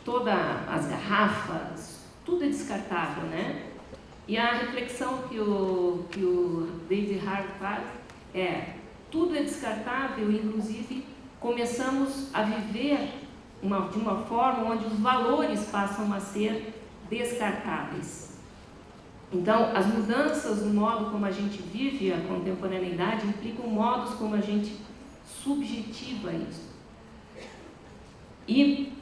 todas as garrafas, tudo é descartável, né? E a reflexão que o David Harvey faz tudo é descartável, inclusive começamos a viver de uma forma onde os valores passam a ser descartáveis. Então, as mudanças no modo como a gente vive a contemporaneidade implicam modos como a gente subjetiva isso. E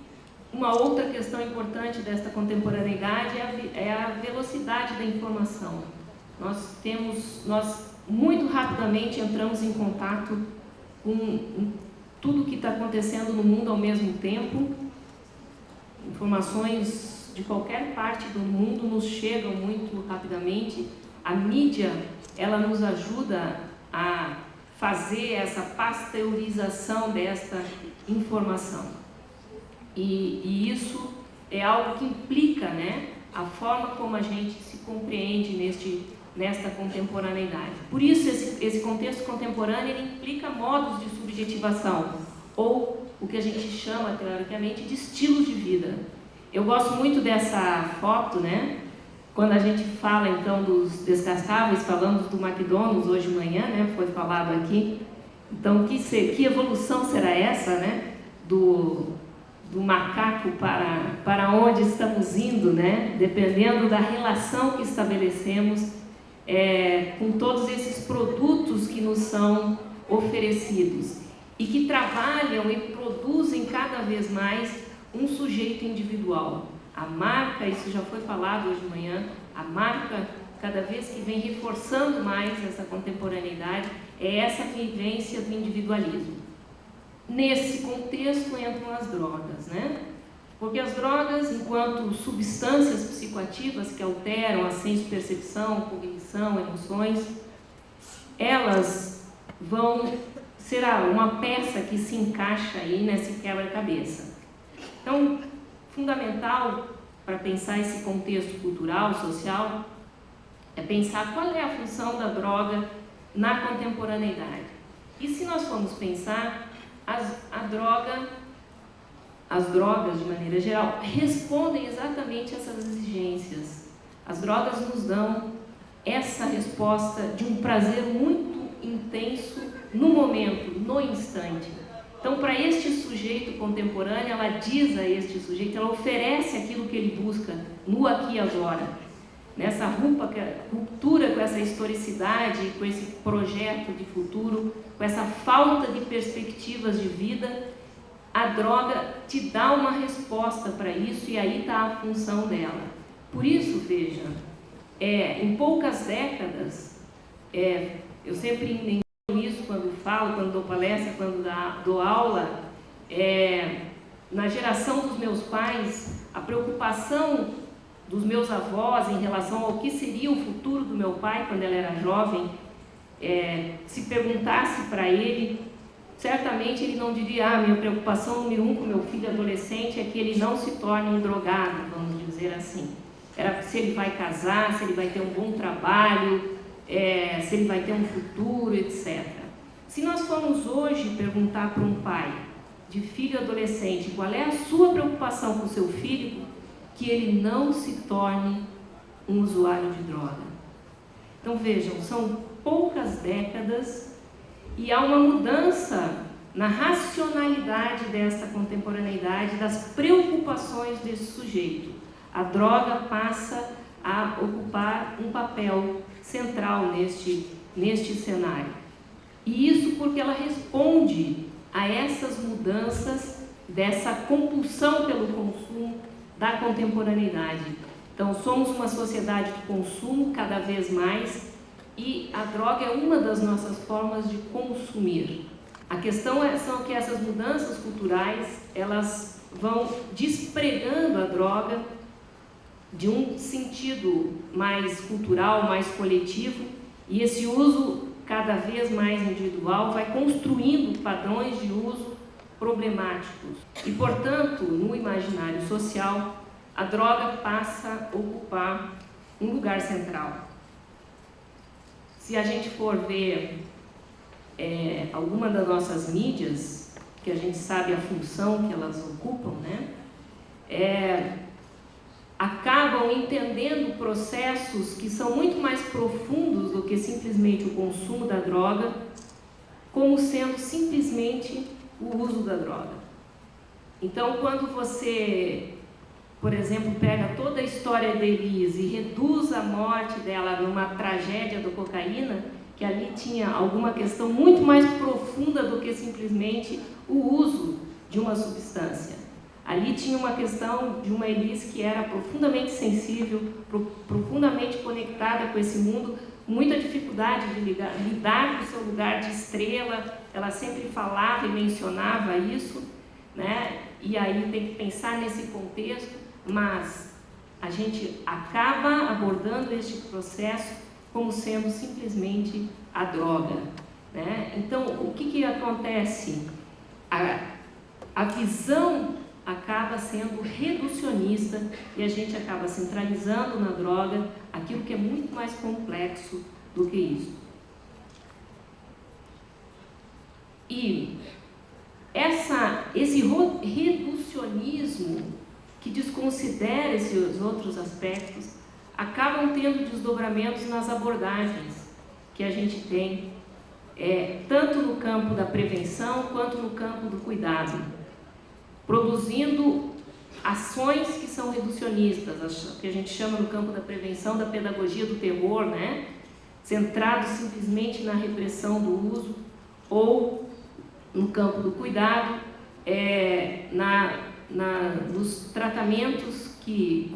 uma outra questão importante desta contemporaneidade é a velocidade da informação. Nós muito rapidamente entramos em contato com tudo o que está acontecendo no mundo ao mesmo tempo. Informações de qualquer parte do mundo nos chegam muito rapidamente. A mídia, ela nos ajuda a fazer essa pasteurização desta informação. E isso é algo que implica, né, a forma como a gente se compreende nesta contemporaneidade. Por isso, esse contexto contemporâneo ele implica modos de subjetivação, ou o que a gente chama, teoricamente, de estilos de vida. Eu gosto muito dessa foto, né, Quando a gente fala, então, dos descartáveis, falamos do McDonald's hoje de manhã, né? Foi falado aqui. Então, que evolução será essa, né? Do macaco para onde estamos indo, né? Dependendo da relação que estabelecemos com todos esses produtos que nos são oferecidos e que trabalham e produzem cada vez mais um sujeito individual. A marca, isso já foi falado hoje de manhã, a marca, cada vez que vem reforçando mais essa contemporaneidade, é essa vivência do individualismo. Nesse contexto entram as drogas, né? Porque as drogas, enquanto substâncias psicoativas que alteram a senso-percepção, cognição, emoções, elas será uma peça que se encaixa aí nesse quebra-cabeça. Então, fundamental para pensar esse contexto cultural, social, é pensar qual é a função da droga na contemporaneidade. E se nós formos pensar, as drogas, de maneira geral, respondem exatamente a essas exigências. As drogas nos dão essa resposta de um prazer muito intenso no momento, no instante. Então, para este sujeito contemporâneo, ela diz a este sujeito, ela oferece aquilo que ele busca no aqui e agora. Nessa ruptura com essa historicidade, com esse projeto de futuro, com essa falta de perspectivas de vida, a droga te dá uma resposta para isso e aí está a função dela. Por isso, veja, em poucas décadas, eu sempre lembro isso quando falo, quando dou palestra, quando dou aula, na geração dos meus pais, a preocupação dos meus avós em relação ao que seria o futuro do meu pai quando ele era jovem, se perguntasse para ele, certamente ele não diria, minha preocupação número 1 com meu filho adolescente é que ele não se torne um drogado, vamos dizer assim. Era se ele vai casar, se ele vai ter um bom trabalho, se ele vai ter um futuro, etc. Se nós formos hoje perguntar para um pai de filho adolescente qual é a sua preocupação com o seu filho, que ele não se torne um usuário de droga. Então vejam, são poucas décadas e há uma mudança na racionalidade desta contemporaneidade, das preocupações desse sujeito. A droga passa a ocupar um papel central neste cenário. E isso porque ela responde a essas mudanças dessa compulsão pelo consumo da contemporaneidade. Então, somos uma sociedade de consumo cada vez mais e a droga é uma das nossas formas de consumir. A questão são que essas mudanças culturais, elas vão despregando a droga de um sentido mais cultural, mais coletivo, e esse uso cada vez mais individual vai construindo padrões de uso problemáticos. E, portanto, no imaginário social, a droga passa a ocupar um lugar central. Se a gente for ver alguma das nossas mídias, que a gente sabe a função que elas ocupam, né? Acabam entendendo processos que são muito mais profundos do que simplesmente o consumo da droga, como sendo simplesmente o uso da droga. Então, quando você, por exemplo, pega toda a história de Elise e reduz a morte dela numa tragédia da cocaína, que ali tinha alguma questão muito mais profunda do que simplesmente o uso de uma substância. Ali tinha uma questão de uma Elise que era profundamente sensível, profundamente conectada com esse mundo, muita dificuldade de lidar com o seu lugar de estrela. Ela sempre falava e mencionava isso, né? E aí tem que pensar nesse contexto, mas a gente acaba abordando este processo como sendo simplesmente a droga, né? Então, o que acontece? A visão acaba sendo reducionista e a gente acaba centralizando na droga aquilo que é muito mais complexo do que isso. E esse reducionismo que desconsidera esses outros aspectos acabam tendo desdobramentos nas abordagens que a gente tem, tanto no campo da prevenção quanto no campo do cuidado, produzindo ações que são reducionistas, que a gente chama no campo da prevenção da pedagogia do terror, né? Centrado simplesmente na repressão do uso, ou no campo do cuidado, nos tratamentos que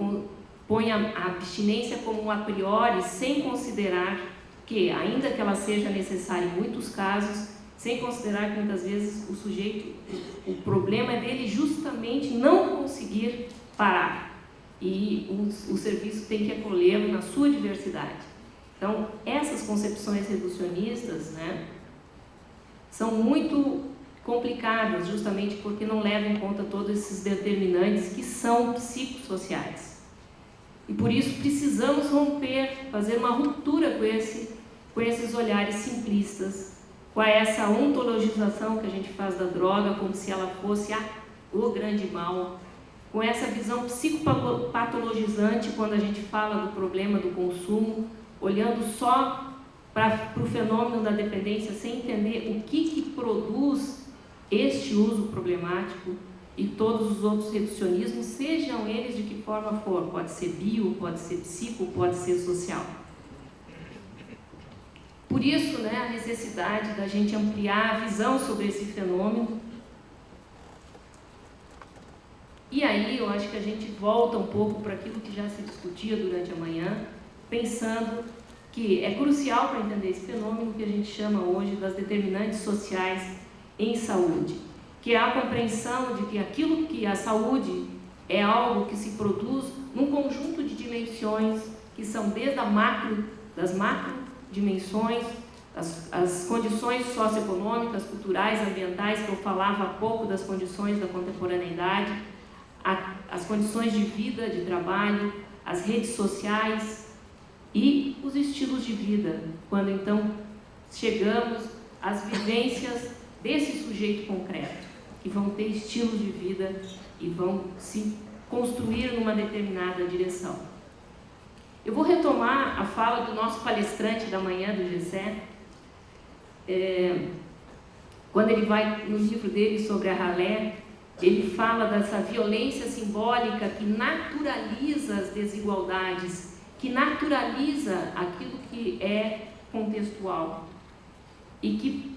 põem a abstinência como um a priori, sem considerar que, ainda que ela seja necessária em muitos casos, sem considerar que muitas vezes o sujeito, o problema é dele justamente não conseguir parar, e o serviço tem que acolhê-lo na sua diversidade. Então, essas concepções reducionistas, né, são muito complicadas, justamente porque não levam em conta todos esses determinantes que são psicossociais. E por isso precisamos romper, fazer uma ruptura com esses olhares simplistas, com essa ontologização que a gente faz da droga como se ela fosse o grande mal, com essa visão psicopatologizante quando a gente fala do problema do consumo, olhando só para o fenômeno da dependência, sem entender o que produz este uso problemático e todos os outros reducionismos, sejam eles de que forma for. Pode ser bio, pode ser psico, pode ser social. Por isso, né, a necessidade da gente ampliar a visão sobre esse fenômeno. E aí eu acho que a gente volta um pouco para aquilo que já se discutia durante a manhã, pensando que é crucial para entender esse fenômeno que a gente chama hoje das determinantes sociais em saúde, que é a compreensão de que aquilo que a saúde é algo que se produz num conjunto de dimensões que são desde das macro dimensões, as condições socioeconômicas, culturais, ambientais, que eu falava há pouco das condições da contemporaneidade, as condições de vida, de trabalho, as redes sociais e os estilos de vida, quando então chegamos às vivências desse sujeito concreto, que vão ter estilos de vida e vão se construir numa determinada direção. Eu vou retomar a fala do nosso palestrante da manhã, do Gessé, quando ele vai no livro dele sobre a ralé, ele fala dessa violência simbólica que naturaliza as desigualdades, que naturaliza aquilo que é contextual e que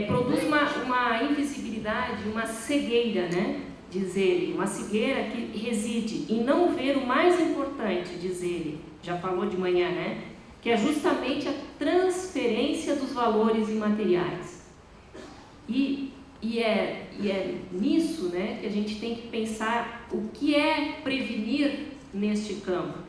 produz uma invisibilidade, uma cegueira, né? Diz ele, uma cegueira que reside em não ver o mais importante, diz ele, já falou de manhã, né? Que é justamente a transferência dos valores imateriais. E é nisso, né, que a gente tem que pensar o que é prevenir neste campo.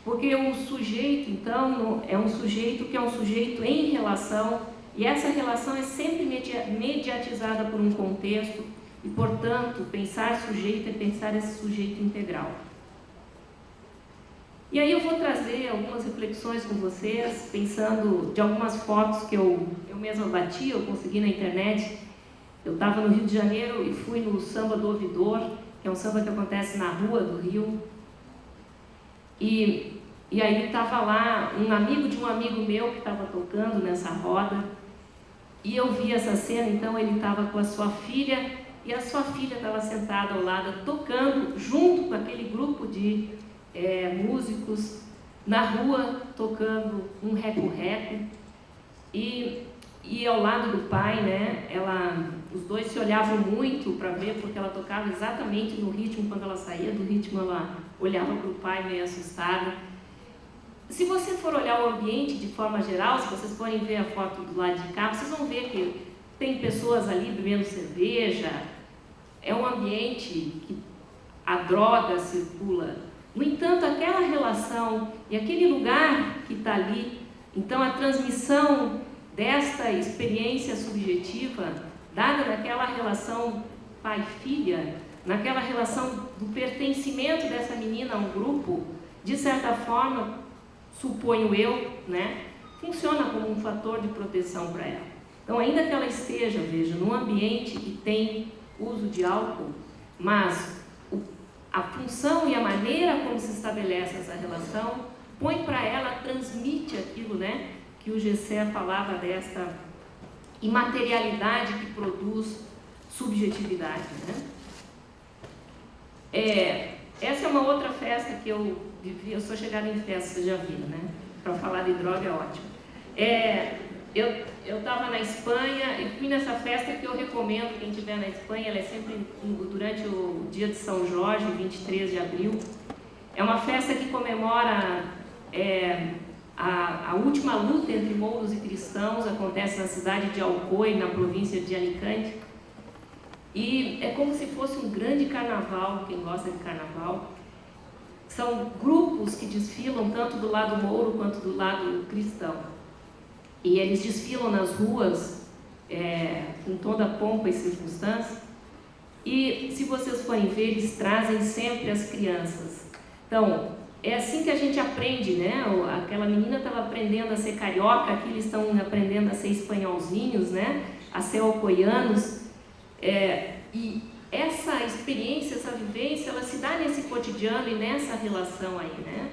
Porque o sujeito, então, é um sujeito que é um sujeito em relação, e essa relação é sempre mediatizada por um contexto, e, portanto, pensar sujeito é pensar esse sujeito integral. E aí eu vou trazer algumas reflexões com vocês, pensando de algumas fotos que eu mesma bati, eu consegui na internet. Eu estava no Rio de Janeiro e fui no Samba do Ouvidor, que é um samba que acontece na rua do Rio. E aí estava lá um amigo de um amigo meu que estava tocando nessa roda, e eu vi essa cena. Então ele estava com a sua filha, e a sua filha estava sentada ao lado, tocando junto com aquele grupo de músicos na rua, tocando um reco-reco, e ao lado do pai, né, os dois se olhavam muito para ver, porque ela tocava exatamente no ritmo. Quando ela saía do ritmo, ela olhava para o pai meio assustada. Se você for olhar o ambiente de forma geral, se vocês forem ver a foto do lado de cá, vocês vão ver que tem pessoas ali bebendo cerveja. É um ambiente que a droga circula. No entanto, aquela relação e aquele lugar que está ali, então a transmissão desta experiência subjetiva, dada naquela relação pai-filha, naquela relação do pertencimento dessa menina a um grupo, de certa forma, suponho eu, né, funciona como um fator de proteção para ela. Então, ainda que ela esteja, veja, num ambiente que tem uso de álcool, mas a função e a maneira como se estabelece essa relação, põe para ela, transmite aquilo, né, que o Gessé falava desta imaterialidade que produz subjetividade, né? Essa é uma outra festa que eu vivi. Eu sou chegada em festa, você já viu, né? Para falar de droga é ótimo. Eu estava na Espanha e fui nessa festa que eu recomendo quem estiver na Espanha. Ela é sempre durante o dia de São Jorge, 23 de abril. É uma festa que comemora a última luta entre mouros e cristãos. Acontece na cidade de Alcoi, na província de Alicante. E é como se fosse um grande carnaval, quem gosta de carnaval. São grupos que desfilam tanto do lado mouro quanto do lado cristão. E eles desfilam nas ruas com toda a pompa e circunstância. E se vocês forem ver, eles trazem sempre as crianças. Então, é assim que a gente aprende, né? Aquela menina estava aprendendo a ser carioca, aqui eles estão aprendendo a ser espanholzinhos, né? A ser alcoianos. E essa experiência, essa vivência, ela se dá nesse cotidiano e nessa relação aí, né?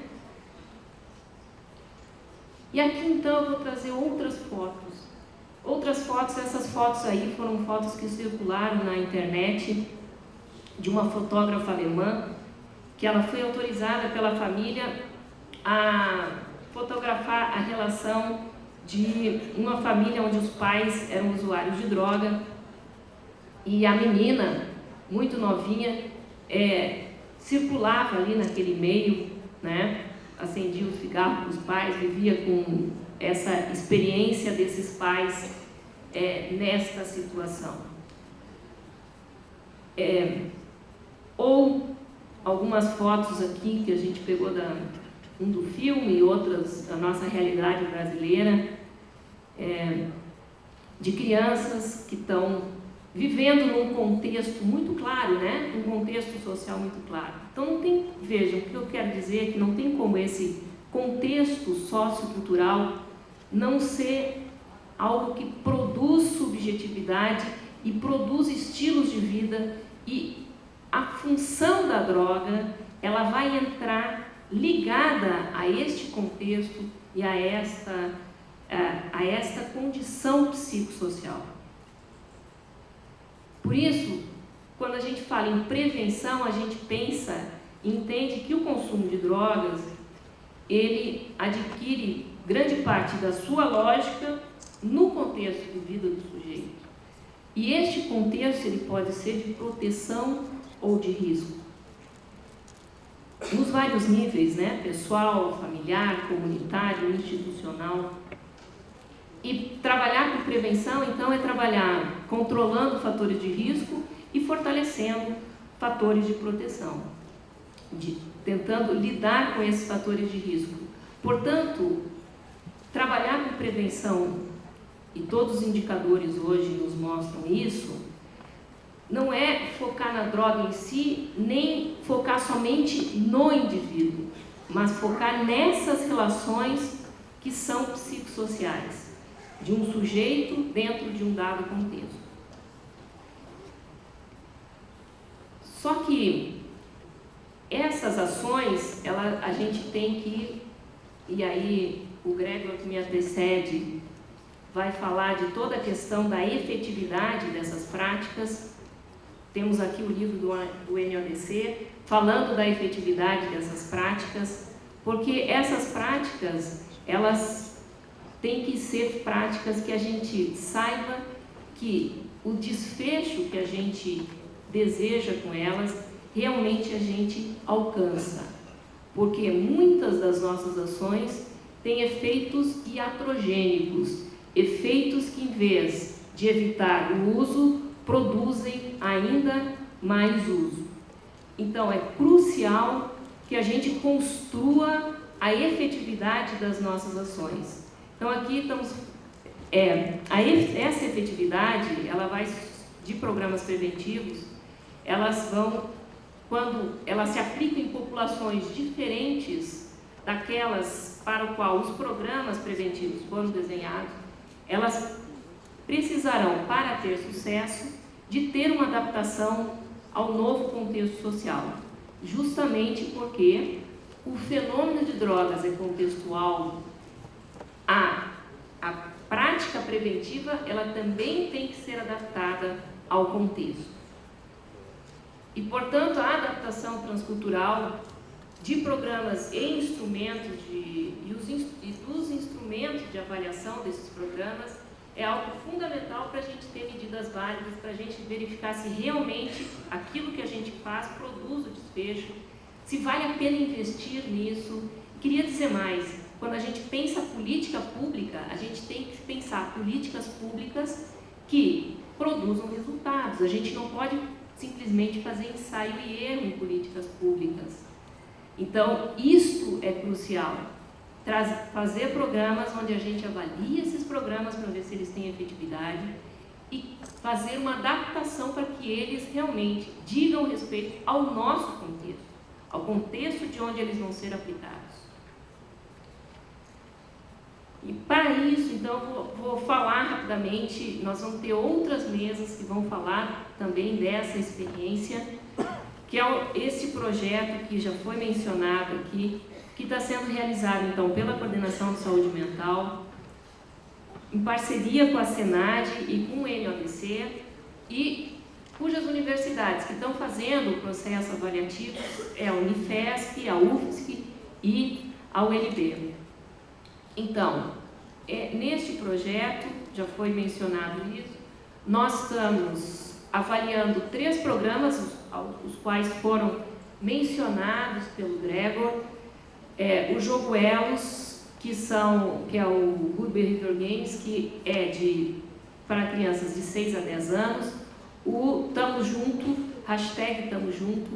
E aqui então eu vou trazer outras fotos. Essas fotos aí foram fotos que circularam na internet de uma fotógrafa alemã, que ela foi autorizada pela família a fotografar a relação de uma família onde os pais eram usuários de droga e a menina, muito novinha, circulava ali naquele meio, né? Acendia o cigarro dos pais, vivia com essa experiência desses pais nesta situação. Ou algumas fotos aqui que a gente pegou do filme e outras da nossa realidade brasileira, de crianças que estão vivendo num contexto muito claro, né? Um contexto social muito claro. Então não tem, vejam, o que eu quero dizer é que não tem como esse contexto sociocultural não ser algo que produz subjetividade e produz estilos de vida, e a função da droga, ela vai entrar ligada a este contexto e a esta condição psicossocial. Por isso, quando a gente fala em prevenção, a gente pensa, entende que o consumo de drogas, ele adquire grande parte da sua lógica no contexto de vida do sujeito. E este contexto, ele pode ser de proteção ou de risco. Nos vários níveis, né? Pessoal, familiar, comunitário, institucional. E trabalhar com prevenção, então, é trabalhar controlando fatores de risco e fortalecendo fatores de proteção, tentando lidar com esses fatores de risco. Portanto, trabalhar com prevenção, e todos os indicadores hoje nos mostram isso, não é focar na droga em si, nem focar somente no indivíduo, mas focar nessas relações que são psicossociais, de um sujeito dentro de um dado contexto. Só que essas ações, a gente tem que, e aí o Gregor que me antecede vai falar de toda a questão da efetividade dessas práticas. Temos aqui o livro do NODC falando da efetividade dessas práticas, porque essas práticas, elas têm que ser práticas que a gente saiba que o desfecho que a gente deseja com elas, realmente a gente alcança. Porque muitas das nossas ações têm efeitos iatrogênicos, efeitos que, em vez de evitar o uso, produzem ainda mais uso. Então, é crucial que a gente construa a efetividade das nossas ações. Então, aqui estamos... essa efetividade, ela vai de programas preventivos, elas vão, quando elas se aplicam em populações diferentes daquelas para o qual os programas preventivos foram desenhados, elas precisarão, para ter sucesso, de ter uma adaptação ao novo contexto social. justamente porque o fenômeno de drogas é contextual, a prática preventiva ela também tem que ser adaptada ao contexto. E, portanto, a adaptação transcultural de programas e instrumentos dos instrumentos de avaliação desses programas é algo fundamental para a gente ter medidas válidas, para a gente verificar se realmente aquilo que a gente faz produz o desfecho, se vale a pena investir nisso. Queria dizer mais, quando a gente pensa política pública, a gente tem que pensar políticas públicas que produzam resultados. A gente não pode simplesmente fazer ensaio e erro em políticas públicas. Então, isto é crucial. Fazer programas onde a gente avalia esses programas para ver se eles têm efetividade e fazer uma adaptação para que eles realmente digam respeito ao nosso contexto, ao contexto de onde eles vão ser aplicados. E para isso, então, vou falar rapidamente, nós vamos ter outras mesas que vão falar também dessa experiência, que é esse projeto que já foi mencionado aqui, que está sendo realizado, então, pela Coordenação de Saúde Mental, em parceria com a SENAD e com o NODC, e cujas universidades que estão fazendo o processo avaliativo é a Unifesp, a UFSC e a UNB. Então, neste projeto, já foi mencionado isso, nós estamos avaliando 3 programas, os quais foram mencionados pelo Gregor, o Jogo Elos, que é o Good Behavior Games, que é para crianças de 6 a 10 anos, o Tamo Junto, hashtag Tamo Junto,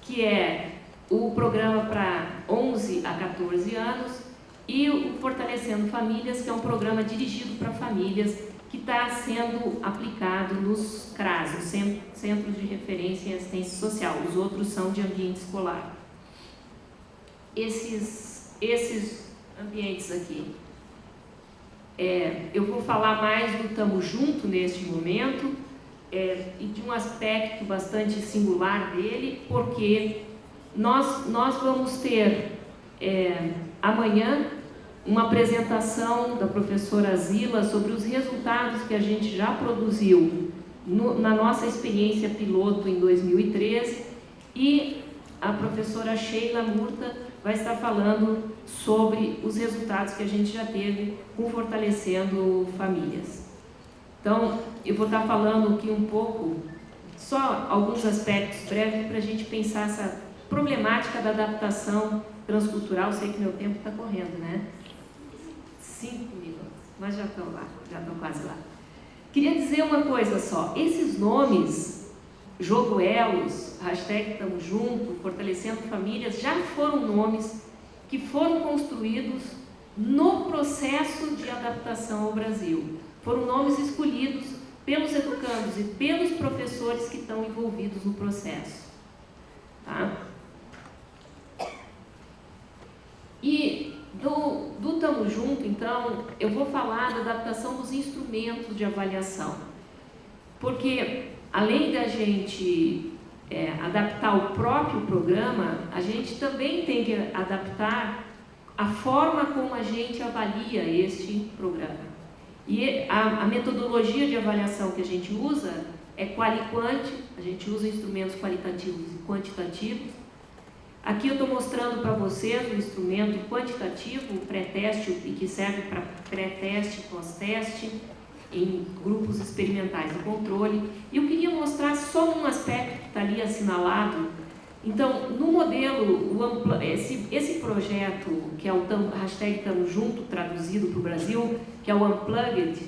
que é o programa para 11 a 14 anos, e o Fortalecendo Famílias, que é um programa dirigido para famílias, que está sendo aplicado nos CRAS, os Centros de Referência em Assistência Social. Os outros são de ambiente escolar. Esses ambientes aqui. Eu vou falar mais do Tamo Junto neste momento, e de um aspecto bastante singular dele, porque nós vamos ter amanhã uma apresentação da professora Zila sobre os resultados que a gente já produziu na nossa experiência piloto em 2013, e a professora Sheila Murta vai estar falando sobre os resultados que a gente já teve com Fortalecendo Famílias. Então, eu vou estar falando aqui um pouco, só alguns aspectos breves para a gente pensar essa problemática da adaptação transcultural. Sei que meu tempo está correndo, né? 5 minutos, mas já estão lá, já estão quase lá. Queria dizer uma coisa só, esses nomes, Jogo Elos, hashtag Tamo Junto, Fortalecendo Famílias, já foram nomes que foram construídos no processo de adaptação ao Brasil. Foram nomes escolhidos pelos educandos e pelos professores que estão envolvidos no processo. Tá? E do Tamo Junto, então, eu vou falar da adaptação dos instrumentos de avaliação. Porque, além da gente adaptar o próprio programa, a gente também tem que adaptar a forma como a gente avalia este programa. E a metodologia de avaliação que a gente usa é quali-quant, a gente usa instrumentos qualitativos e quantitativos. Aqui eu estou mostrando para vocês o instrumento quantitativo, pré-teste, e que serve para pré-teste e pós-teste em grupos experimentais de controle. E eu queria mostrar só um aspecto que está ali assinalado. Então, no modelo, esse projeto, que é o hashtag Tamo Junto, traduzido para o Brasil, que é o Unplugged,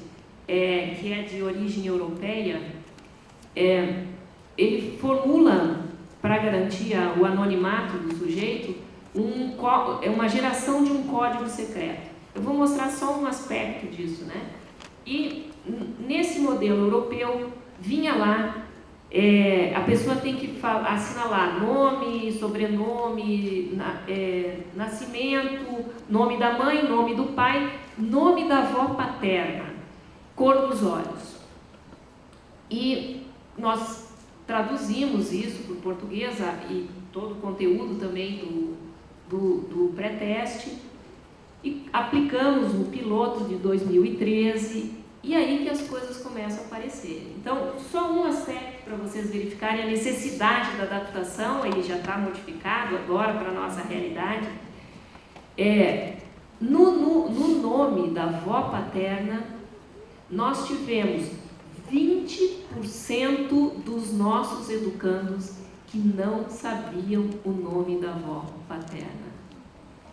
que é de origem europeia, ele formula, para garantir o anonimato do sujeito, uma geração de um código secreto. Eu vou mostrar só um aspecto disso, né? E nesse modelo europeu, vinha lá, a pessoa tem que assinalar nome, sobrenome, nascimento, nome da mãe, nome do pai, nome da avó paterna, cor dos olhos. E nós traduzimos isso para o português e todo o conteúdo também do pré-teste e aplicamos no piloto de 2013 e aí que as coisas começam a aparecer. Então, só um aspecto para vocês verificarem a necessidade da adaptação, ele já está modificado agora para a nossa realidade, no nome da avó paterna, nós tivemos 20% dos nossos educandos que não sabiam o nome da avó paterna.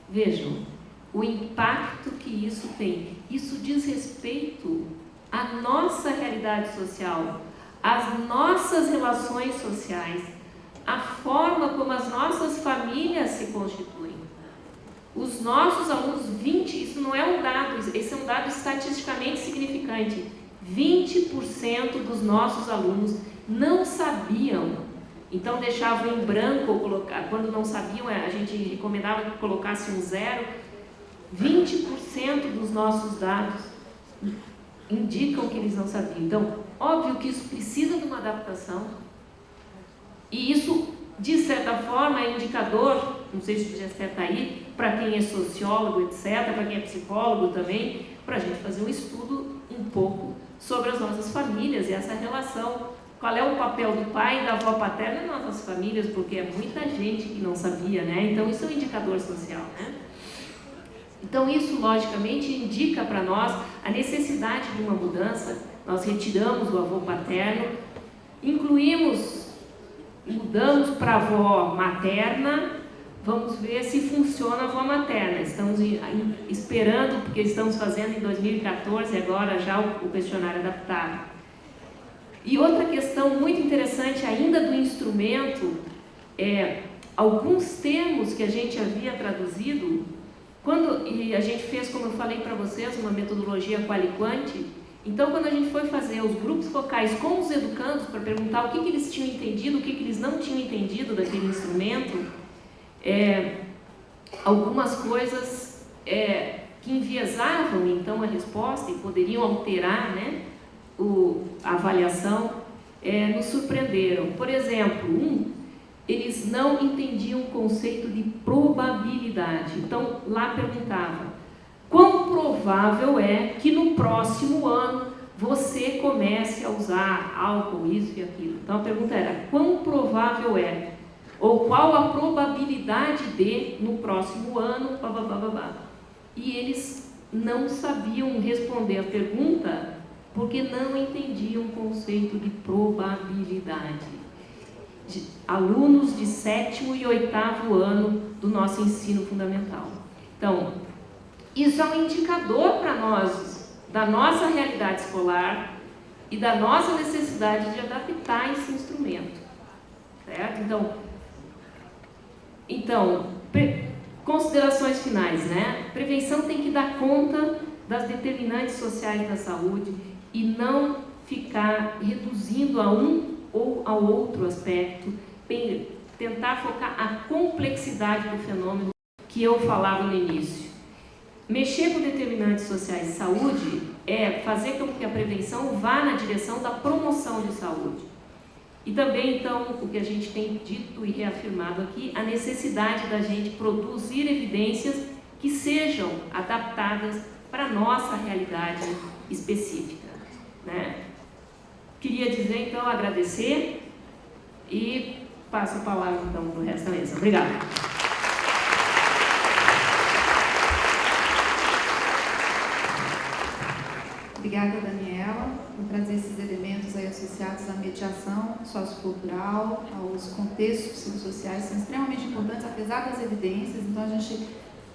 Vejam o impacto que isso tem. Isso diz respeito à nossa realidade social, às nossas relações sociais, à forma como as nossas famílias se constituem. Os nossos alunos, isso não é um dado, esse é um dado estatisticamente significante. 20% dos nossos alunos não sabiam, então deixavam em branco ou colocar, quando não sabiam, a gente recomendava que colocasse um 0. 20% dos nossos dados indicam que eles não sabiam. Então, óbvio que isso precisa de uma adaptação, e isso, de certa forma, é indicador, não sei se o Gessé está aí, para quem é sociólogo, etc., para quem é psicólogo também, para a gente fazer um estudo um pouco sobre as nossas famílias e essa relação. Qual é o papel do pai e da avó paterna nas nossas famílias, porque é muita gente que não sabia, né? Então, isso é um indicador social, né? Então, isso, logicamente, indica para nós a necessidade de uma mudança. Nós retiramos o avô paterno, mudamos para a avó materna. Vamos ver se funciona a avó materna. Estamos esperando, porque estamos fazendo em 2014, agora já o questionário adaptado. E outra questão muito interessante ainda do instrumento é alguns termos que a gente havia traduzido, e a gente fez, como eu falei para vocês, uma metodologia quali-quanti. Então, quando a gente foi fazer os grupos focais com os educandos para perguntar o que eles tinham entendido, o que eles não tinham entendido daquele instrumento, algumas coisas que enviesavam então a resposta e poderiam alterar, né, a avaliação, nos surpreenderam. Por exemplo, eles não entendiam o conceito de probabilidade. Então, lá perguntava: quão provável é que no próximo ano você comece a usar álcool, isso e aquilo? Então, a pergunta era: quão provável é? Ou qual a probabilidade de, no próximo ano, babá. E eles não sabiam responder a pergunta porque não entendiam o conceito de probabilidade. Alunos de 7º e 8º ano do nosso ensino fundamental. Então, isso é um indicador para nós da nossa realidade escolar e da nossa necessidade de adaptar esse instrumento, certo? Então, considerações finais, né? Prevenção tem que dar conta das determinantes sociais da saúde e não ficar reduzindo a um ou a outro aspecto, tentar focar a complexidade do fenômeno que eu falava no início. Mexer com determinantes sociais de saúde é fazer com que a prevenção vá na direção da promoção de saúde. E também, então, o que a gente tem dito e reafirmado aqui, a necessidade da gente produzir evidências que sejam adaptadas para a nossa realidade específica, né? Queria dizer, então, agradecer e passo a palavra, então, para o resto da mesa. Obrigada.
Obrigada, Daniela, por trazer esses elementos aí associados à mediação sociocultural, aos contextos psicossociais, são extremamente importantes, apesar das evidências. Então, a gente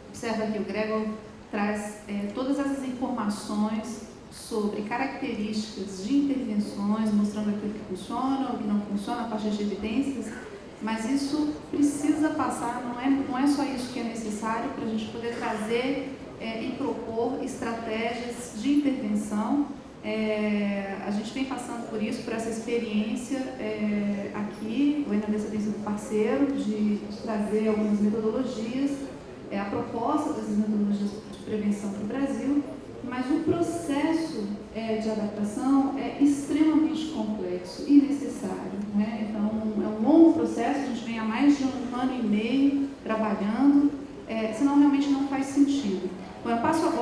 observa que o Gregor traz todas essas informações sobre características de intervenções, mostrando aquilo que funciona, o que não funciona, a partir de evidências, mas isso precisa passar, não é só isso que é necessário para a gente poder trazer e propor estratégias de intervenção. A gente vem passando por isso, por essa experiência aqui, o ENADESA tem sido parceiro de trazer algumas metodologias, a proposta dessas metodologias de prevenção para o Brasil, mas o processo de adaptação é extremamente complexo e necessário, né?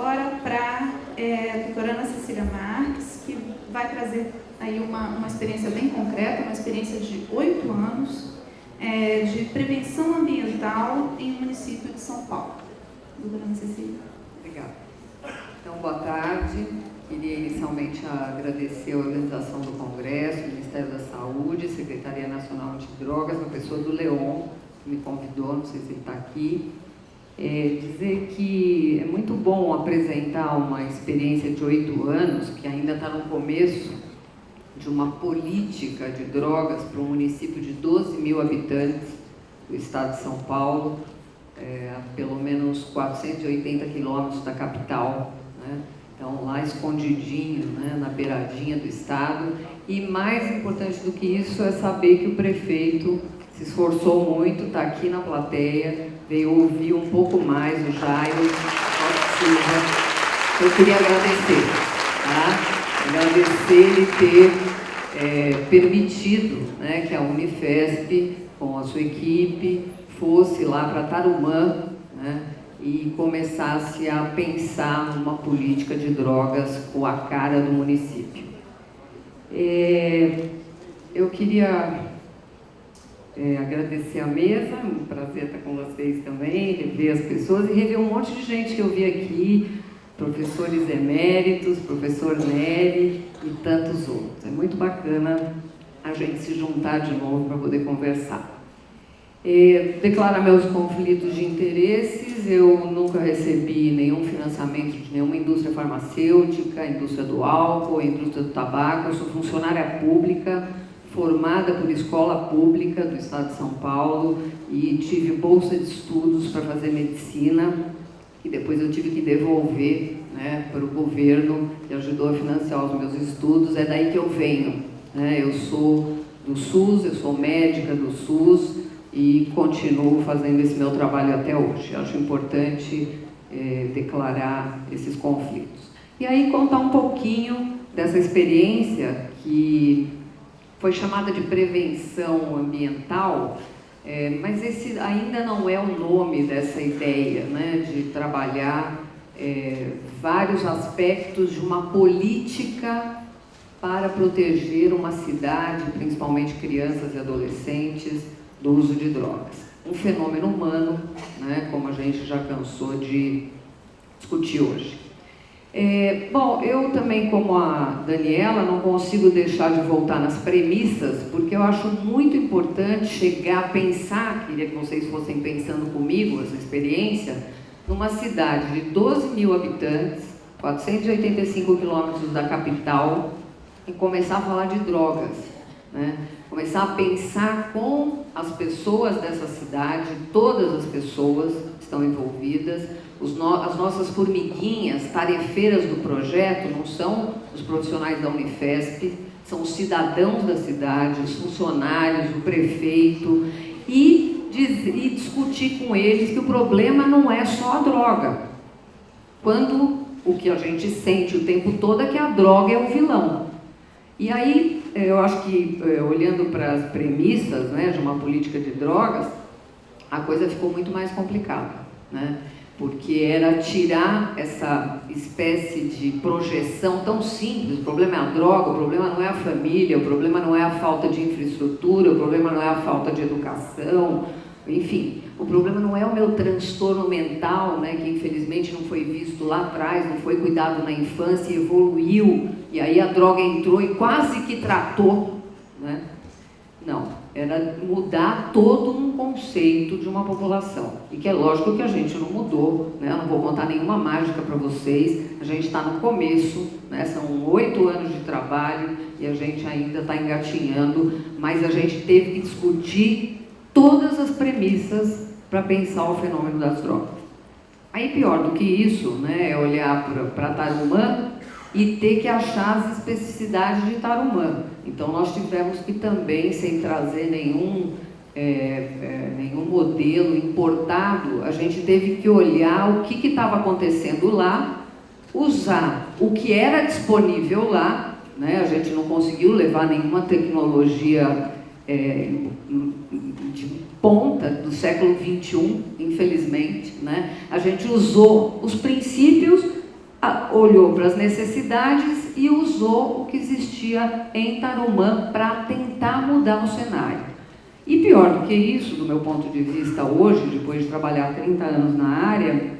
agora para a doutora Ana Cecília Marques, que vai trazer aí uma experiência bem concreta, uma experiência de 8 anos de prevenção ambiental em um município de São Paulo. Doutora Ana Cecília.
Obrigada. Então, boa tarde. Queria inicialmente agradecer a organização do Congresso, o Ministério da Saúde, Secretaria Nacional Antidrogas, na pessoa do Leon, que me convidou, não sei se ele está aqui. Dizer que é muito bom apresentar uma experiência de 8 anos, que ainda está no começo de uma política de drogas para um município de 12 mil habitantes do estado de São Paulo, a pelo menos 480 quilômetros da capital, né? Então, lá escondidinho, né, na beiradinha do estado. E mais importante do que isso é saber que o prefeito se esforçou muito, está aqui na plateia, veio ouvir um pouco mais o Jairo Silva. Eu queria agradecer, tá? Agradecer ele ter permitido, né, que a Unifesp, com a sua equipe, fosse lá para Tarumã, né, e começasse a pensar numa política de drogas com a cara do município. Eu queria agradecer a mesa, um prazer estar com vocês também, rever as pessoas e rever um monte de gente que eu vi aqui, professores eméritos, professor Nery e tantos outros. É muito bacana a gente se juntar de novo para poder conversar. Declarar meus conflitos de interesses. Eu nunca recebi nenhum financiamento de nenhuma indústria farmacêutica, indústria do álcool, indústria do tabaco. Eu sou funcionária pública, formada por escola pública do estado de São Paulo e tive bolsa de estudos para fazer medicina, que depois eu tive que devolver, né, para o governo, que ajudou a financiar os meus estudos. É daí que eu venho, né? Eu sou do SUS, eu sou médica do SUS, e continuo fazendo esse meu trabalho até hoje. Acho importante declarar esses conflitos. E aí contar um pouquinho dessa experiência que foi chamada de prevenção ambiental, mas esse ainda não é o nome dessa ideia, né, de trabalhar vários aspectos de uma política para proteger uma cidade, principalmente crianças e adolescentes, do uso de drogas. Um fenômeno humano, né, como a gente já cansou de discutir hoje. Bom, eu também, como a Daniela, não consigo deixar de voltar nas premissas, porque eu acho muito importante chegar a pensar, queria que vocês fossem pensando comigo essa experiência, numa cidade de 12 mil habitantes, 485 quilômetros da capital, e começar a falar de drogas, né? Começar a pensar com as pessoas dessa cidade, todas as pessoas que estão envolvidas, as nossas formiguinhas, tarefeiras do projeto, não são os profissionais da Unifesp, são os cidadãos da cidade, os funcionários, o prefeito, e discutir com eles que o problema não é só a droga. Quando o que a gente sente o tempo todo é que a droga é o vilão. E aí, eu acho que, olhando para as premissas, né, de uma política de drogas, a coisa ficou muito mais complicada, né? Porque era tirar essa espécie de projeção tão simples. O problema é a droga, o problema não é a família, o problema não é a falta de infraestrutura, o problema não é a falta de educação, enfim, o problema não é o meu transtorno mental, né, que infelizmente não foi visto lá atrás, não foi cuidado na infância e evoluiu, e aí a droga entrou e quase que tratou, né? Não, era mudar todo um conceito de uma população, e que é lógico que a gente não mudou, né? Eu não vou contar nenhuma mágica para vocês, a gente está no começo, né? São 8 anos de trabalho e a gente ainda está engatinhando, mas a gente teve que discutir todas as premissas para pensar o fenômeno das drogas. Aí pior do que isso, né, é olhar para Tarumã e ter que achar as especificidades de Tarumã. Então nós tivemos que também, sem trazer nenhum modelo importado, a gente teve que olhar o que estava acontecendo lá, usar o que era disponível lá, né, a gente não conseguiu levar nenhuma tecnologia de ponta do século XXI, infelizmente, né? A gente usou os princípios olhou para as necessidades e usou o que existia em Tarumã para tentar mudar o cenário. E pior do que isso, do meu ponto de vista hoje, depois de trabalhar 30 anos na área,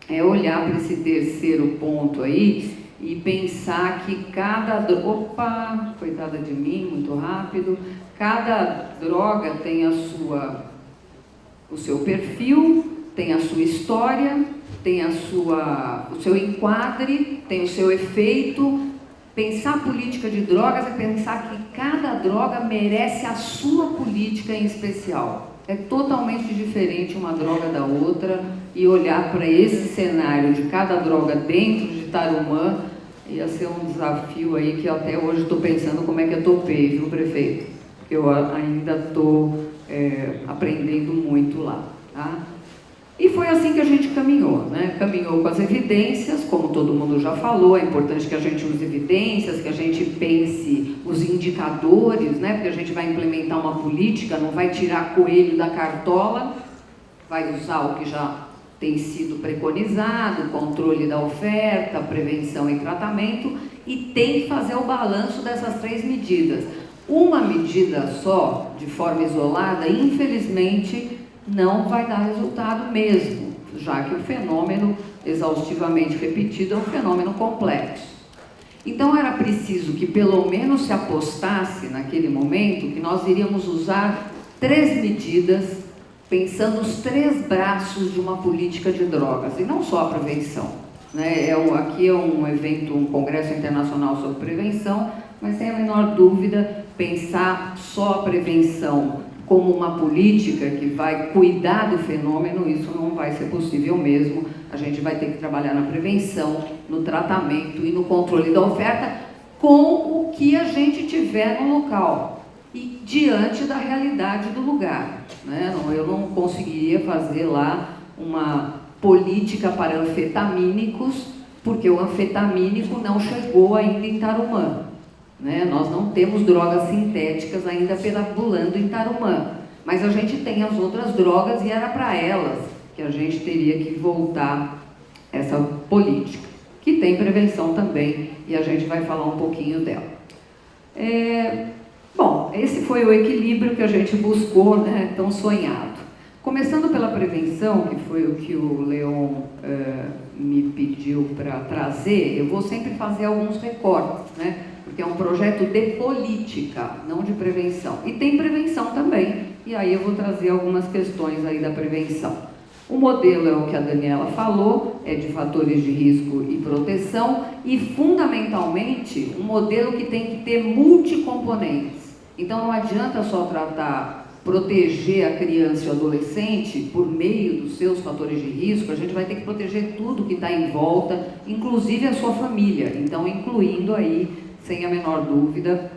é olhar para esse terceiro ponto aí e pensar que cada... Opa, coitada de mim, muito rápido. Cada droga tem o seu perfil, tem a sua história, tem o seu enquadre, tem o seu efeito. Pensar política de drogas é pensar que cada droga merece a sua política em especial. É totalmente diferente uma droga da outra, e olhar para esse cenário de cada droga dentro de Tarumã ia ser um desafio aí que até hoje estou pensando como é que eu topei, viu, prefeito? Eu ainda estou aprendendo muito lá, tá? E foi assim que a gente caminhou, né? Caminhou com as evidências, como todo mundo já falou, é importante que a gente use evidências, que a gente pense os indicadores, né? Porque a gente vai implementar uma política, não vai tirar coelho da cartola, vai usar o que já tem sido preconizado, controle da oferta, prevenção e tratamento, e tem que fazer o balanço dessas 3 medidas. Uma medida só, de forma isolada, infelizmente, não vai dar resultado mesmo, já que o fenômeno exaustivamente repetido é um fenômeno complexo. Então era preciso que pelo menos se apostasse naquele momento que nós iríamos usar 3 medidas, pensando os 3 braços de uma política de drogas, e não só a prevenção, né? Aqui é um evento, um congresso internacional sobre prevenção, mas sem a menor dúvida, pensar só a prevenção como uma política que vai cuidar do fenômeno, isso não vai ser possível mesmo. A gente vai ter que trabalhar na prevenção, no tratamento e no controle da oferta com o que a gente tiver no local e diante da realidade do lugar, né? Eu não conseguiria fazer lá uma política para anfetamínicos, porque o anfetamínico não chegou ainda em Tarumã. Né? Nós não temos drogas sintéticas ainda perambulando em Tarumã, mas a gente tem as outras drogas e era para elas que a gente teria que voltar essa política, que tem prevenção também, e a gente vai falar um pouquinho dela. Bom, esse foi o equilíbrio que a gente buscou, né, tão sonhado. Começando pela prevenção, que foi o que o Leon me pediu para trazer, eu vou sempre fazer alguns recortes, né? Porque é um projeto de política, não de prevenção. E tem prevenção também, e aí eu vou trazer algumas questões aí da prevenção. O modelo é o que a Daniela falou, é de fatores de risco e proteção, e fundamentalmente um modelo que tem que ter multicomponentes. Então não adianta só proteger a criança e o adolescente por meio dos seus fatores de risco, a gente vai ter que proteger tudo que está em volta, inclusive a sua família, então incluindo aí, sem a menor dúvida,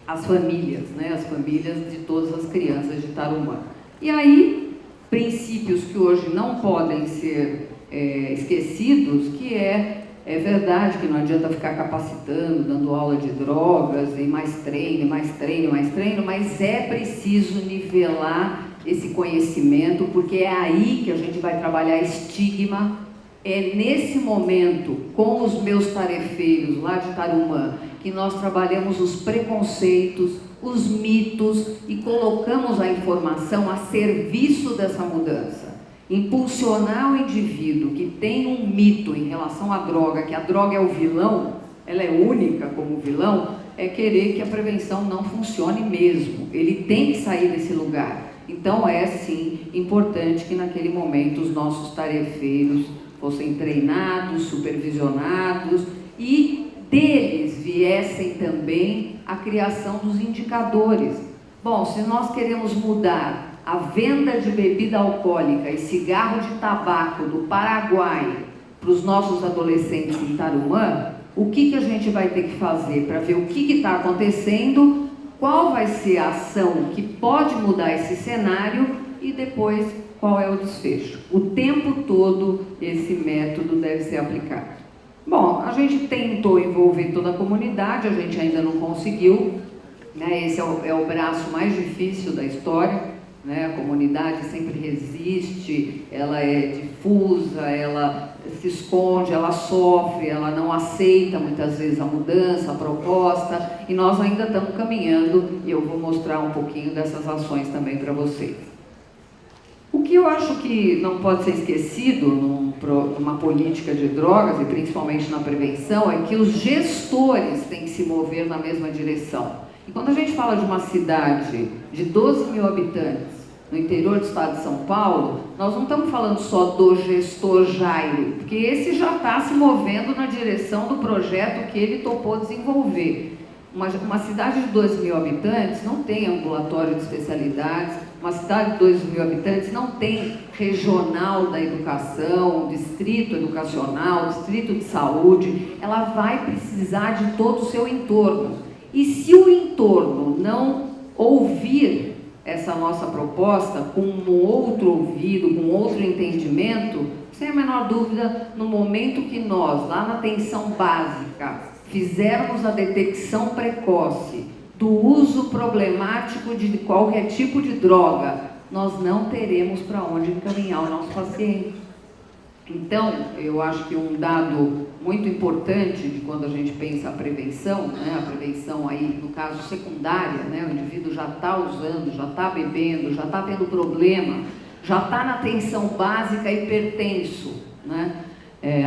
as famílias, né? As famílias de todas as crianças de Tarumã. E aí, princípios que hoje não podem ser esquecidos, que é verdade que não adianta ficar capacitando, dando aula de drogas, e mais treino, mais treino, mais treino, mas é preciso nivelar esse conhecimento, porque é aí que a gente vai trabalhar estigma, é nesse momento, com os meus tarefeiros lá de Tarumã, que nós trabalhamos os preconceitos, os mitos e colocamos a informação a serviço dessa mudança. Impulsionar o indivíduo que tem um mito em relação à droga, que a droga é o vilão, ela é única como vilão, é querer que a prevenção não funcione mesmo. Ele tem que sair desse lugar. Então é sim importante que naquele momento os nossos tarefeiros fossem treinados, supervisionados e deles viessem também a criação dos indicadores. Bom, se nós queremos mudar a venda de bebida alcoólica e cigarro de tabaco do Paraguai para os nossos adolescentes em Tarumã, o que a gente vai ter que fazer para ver o que está acontecendo, qual vai ser a ação que pode mudar esse cenário e depois qual é o desfecho. O tempo todo esse método deve ser aplicado. Bom, a gente tentou envolver toda a comunidade, a gente ainda não conseguiu, né? Esse é o braço mais difícil da história, né? A comunidade sempre resiste, ela é difusa, ela se esconde, ela sofre, ela não aceita muitas vezes a mudança, a proposta, e nós ainda estamos caminhando, e eu vou mostrar um pouquinho dessas ações também para vocês. O que eu acho que não pode ser esquecido numa política de drogas, e principalmente na prevenção, é que os gestores têm que se mover na mesma direção. E quando a gente fala de uma cidade de 12 mil habitantes, no interior do estado de São Paulo, nós não estamos falando só do gestor Jairo, porque esse já está se movendo na direção do projeto que ele topou desenvolver. Uma cidade de 2 mil habitantes não tem ambulatório de especialidades, uma cidade de 2 mil habitantes não tem regional da educação, distrito educacional, distrito de saúde, ela vai precisar de todo o seu entorno. E se o entorno não ouvir essa nossa proposta com um outro ouvido, com outro entendimento, sem a menor dúvida, no momento que nós, lá na atenção básica, fizermos a detecção precoce do uso problemático de qualquer tipo de droga, nós não teremos para onde encaminhar o nosso paciente. Então, eu acho que um dado muito importante de quando a gente pensa a prevenção, né, a prevenção aí, no caso secundária, né, o indivíduo já está usando, já está bebendo, já está tendo problema, já está na atenção básica hipertenso, né,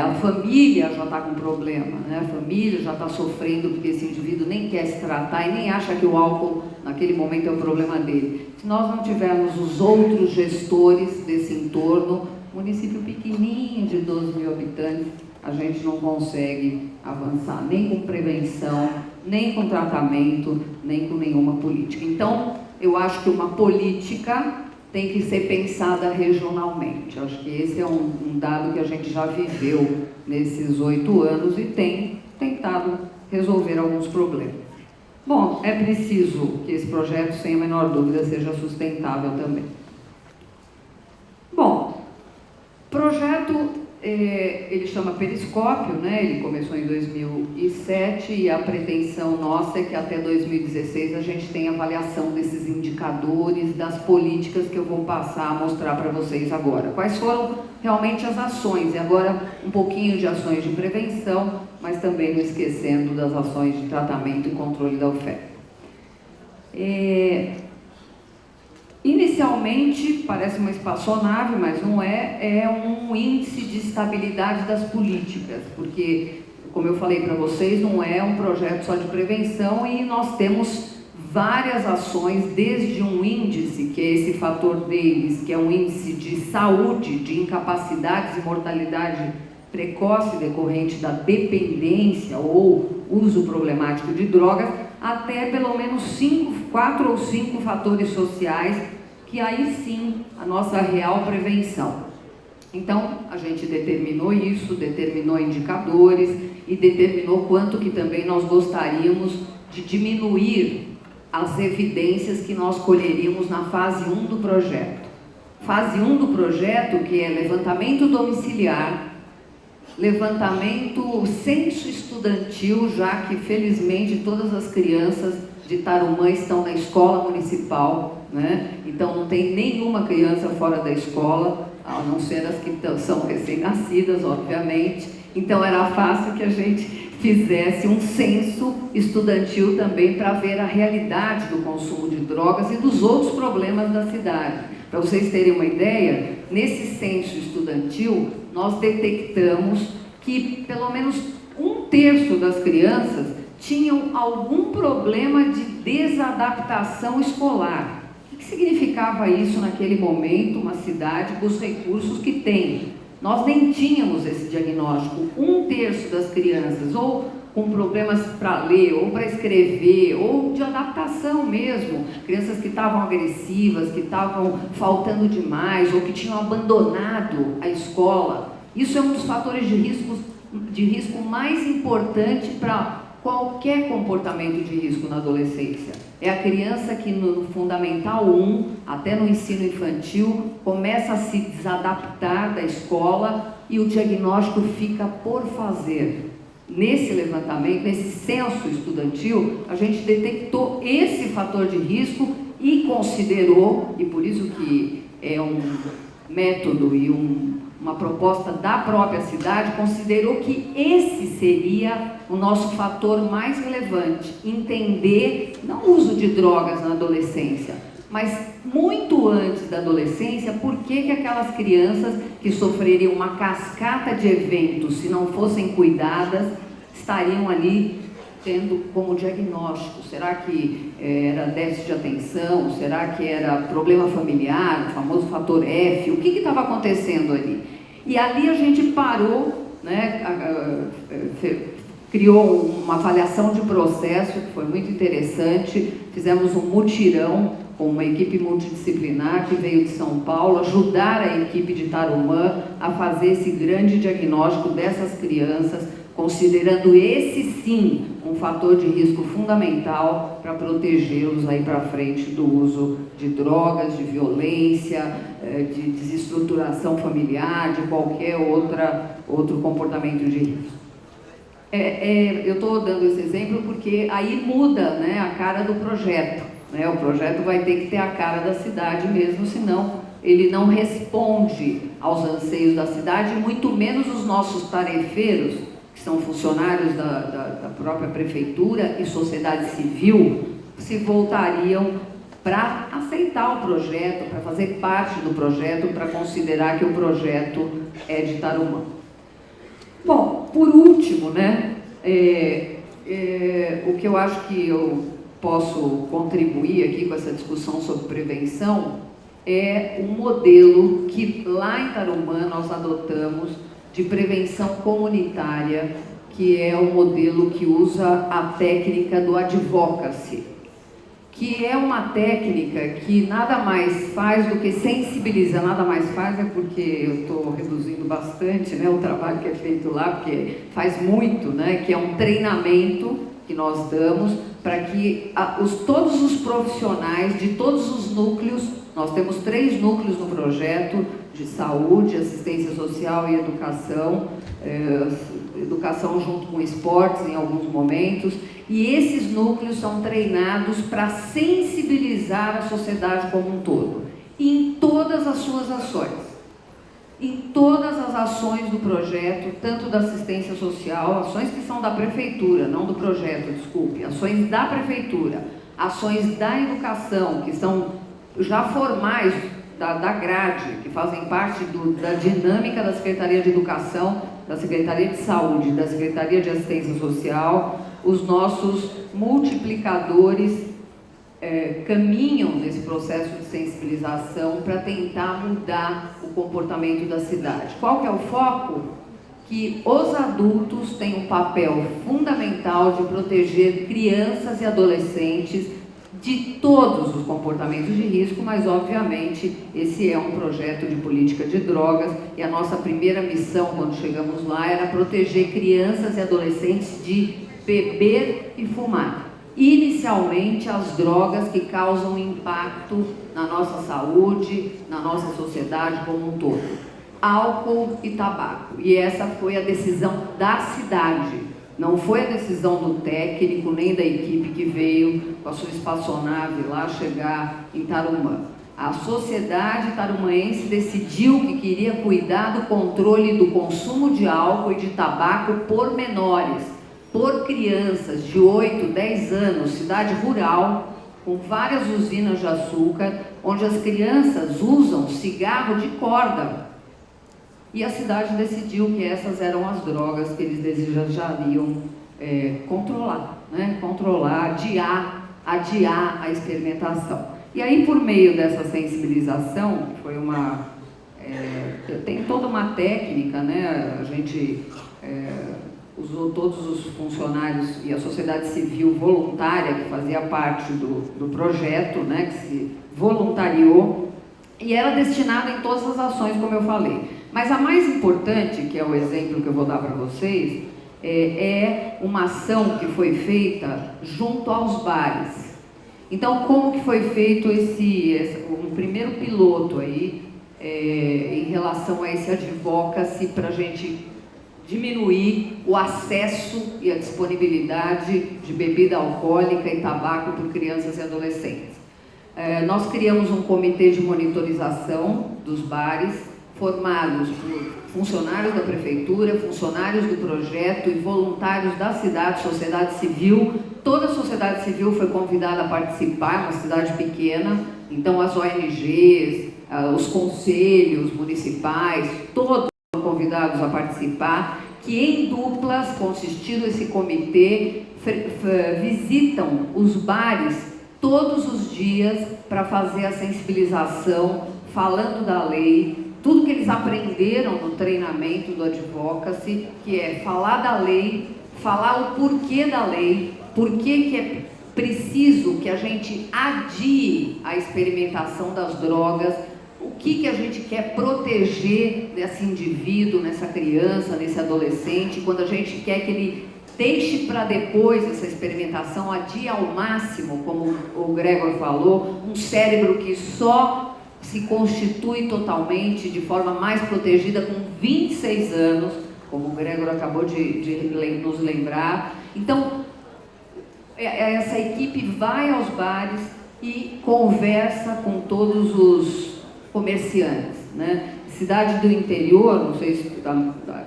a família já está com problema, né, a família já está sofrendo porque esse indivíduo nem quer se tratar e nem acha que o álcool naquele momento é o problema dele. Se nós não tivermos os outros gestores desse entorno, município pequenininho de 12 mil habitantes, a gente não consegue avançar nem com prevenção, nem com tratamento, nem com nenhuma política. Então, eu acho que uma política tem que ser pensada regionalmente. Acho que esse é um dado que a gente já viveu nesses 8 anos e tem tentado resolver alguns problemas. Bom, é preciso que esse projeto, sem a menor dúvida, seja sustentável também. Bom, projeto, ele chama Periscópio, né? Ele começou em 2007 e a pretensão nossa é que até 2016 a gente tenha avaliação desses indicadores, das políticas que eu vou passar a mostrar para vocês agora. Quais foram realmente as ações, e agora um pouquinho de ações de prevenção, mas também não esquecendo das ações de tratamento e controle da oferta. Inicialmente, parece uma espaçonave, mas não é um índice de estabilidade das políticas, porque, como eu falei para vocês, não é um projeto só de prevenção e nós temos várias ações, desde um índice, que é esse fator deles, que é um índice de saúde, de incapacidades e mortalidade precoce decorrente da dependência ou uso problemático de drogas, até pelo menos 4 ou 5 fatores sociais, que aí sim a nossa real prevenção. Então, a gente determinou isso, determinou indicadores e determinou quanto que também nós gostaríamos de diminuir as evidências que nós colheríamos na fase 1 do projeto. Fase 1 do projeto, que é levantamento domiciliar, levantamento censo estudantil, já que felizmente todas as crianças de Tarumã estão na escola municipal, né? Então não tem nenhuma criança fora da escola, a não ser as que são recém-nascidas, obviamente. Então era fácil que a gente fizesse um censo estudantil também para ver a realidade do consumo de drogas e dos outros problemas da cidade. Para vocês terem uma ideia, nesse censo estudantil, nós detectamos que pelo menos 1/3 das crianças tinham algum problema de desadaptação escolar. O que significava isso naquele momento, uma cidade com os recursos que tem? Nós nem tínhamos esse diagnóstico. 1/3 das crianças, ou com problemas para ler, ou para escrever, ou de adaptação mesmo. Crianças que estavam agressivas, que estavam faltando demais, ou que tinham abandonado a escola. Isso é um dos fatores de risco mais importante para qualquer comportamento de risco na adolescência. É a criança que no Fundamental 1, até no ensino infantil, começa a se desadaptar da escola e o diagnóstico fica por fazer. Nesse levantamento, nesse censo estudantil, a gente detectou esse fator de risco e considerou, e por isso que é um método e uma proposta da própria cidade, considerou que esse seria o nosso fator mais relevante, entender não o uso de drogas na adolescência, mas muito antes da adolescência, por que aquelas crianças que sofreriam uma cascata de eventos, se não fossem cuidadas, estariam ali tendo como diagnóstico? Será que era déficit de atenção? Será que era problema familiar, o famoso fator F? O que estava acontecendo ali? E ali a gente parou, né, criou uma avaliação de processo, que foi muito interessante, fizemos um mutirão com uma equipe multidisciplinar que veio de São Paulo, ajudar a equipe de Tarumã a fazer esse grande diagnóstico dessas crianças, considerando esse sim um fator de risco fundamental para protegê-los aí para frente do uso de drogas, de violência, de desestruturação familiar, de qualquer outro comportamento de risco. Eu estou dando esse exemplo porque aí muda, né, a cara do projeto, né? O projeto vai ter que ter a cara da cidade mesmo, senão ele não responde aos anseios da cidade, muito menos os nossos tarefeiros, que são funcionários da própria prefeitura e sociedade civil, se voltariam para aceitar o projeto, para fazer parte do projeto, para considerar que o projeto é de Tarumã. Bom, por último, né, o que eu acho que eu posso contribuir aqui com essa discussão sobre prevenção é um modelo que lá em Tarumã nós adotamos de prevenção comunitária, que é o modelo que usa a técnica do advocacy, que é uma técnica que nada mais faz do que sensibilizar, nada mais faz, é porque eu estou reduzindo bastante, né, o trabalho que é feito lá, porque faz muito, né, que é um treinamento que nós damos para que todos os profissionais de todos os núcleos, nós temos 3 núcleos no projeto, de saúde, assistência social e educação, educação junto com esportes em alguns momentos, e esses núcleos são treinados para sensibilizar a sociedade como um todo, em todas as suas ações. Em todas as ações do projeto, tanto da assistência social, ações que são da prefeitura, não do projeto, desculpe, ações da prefeitura, ações da educação, que são já formais da grade, que fazem parte da dinâmica da Secretaria de Educação, da Secretaria de Saúde, da Secretaria de Assistência Social, os nossos multiplicadores caminham nesse processo de sensibilização para tentar mudar o comportamento da cidade. Qual que é o foco? Que os adultos têm um papel fundamental de proteger crianças e adolescentes de todos os comportamentos de risco, mas obviamente esse é um projeto de política de drogas e a nossa primeira missão quando chegamos lá era proteger crianças e adolescentes de beber e fumar. Inicialmente as drogas que causam impacto na nossa saúde, na nossa sociedade como um todo. Álcool e tabaco. E essa foi a decisão da cidade. Não foi a decisão do técnico, nem da equipe que veio com a sua espaçonave lá chegar em Tarumã. A sociedade tarumanense decidiu que queria cuidar do controle do consumo de álcool e de tabaco por menores, por crianças de 8, 10 anos, cidade rural, com várias usinas de açúcar, onde as crianças usam cigarro de corda. E a cidade decidiu que essas eram as drogas que eles desejariam controlar, né? Controlar, adiar a experimentação. E aí, por meio dessa sensibilização, que foi tem toda uma técnica, né? A gente usou todos os funcionários e a sociedade civil voluntária que fazia parte do projeto, né? Que se voluntariou, e era destinado em todas as ações, como eu falei. Mas a mais importante, que é o exemplo que eu vou dar para vocês, é uma ação que foi feita junto aos bares. Então, como que foi feito um primeiro piloto aí, em relação a esse advocacy, para a gente diminuir o acesso e a disponibilidade de bebida alcoólica e tabaco por crianças e adolescentes. Nós criamos um comitê de monitorização dos bares, formados por funcionários da prefeitura, funcionários do projeto e voluntários da cidade, sociedade civil. Toda a sociedade civil foi convidada a participar, uma cidade pequena, então as ONGs, os conselhos municipais, todos foram convidados a participar, que em duplas, consistindo esse comitê, visitam os bares todos os dias para fazer a sensibilização, falando da lei, tudo que eles aprenderam no treinamento do Advocacy, que é falar da lei, falar o porquê da lei, por que é preciso que a gente adie a experimentação das drogas, o que a gente quer proteger desse indivíduo, nessa criança, nesse adolescente, quando a gente quer que ele deixe para depois essa experimentação, adie ao máximo, como o Gregor falou, um cérebro que só se constitui totalmente, de forma mais protegida, com 26 anos, como o Gregor acabou de nos lembrar. Então, essa equipe vai aos bares e conversa com todos os comerciantes, né? Cidade do interior, não sei se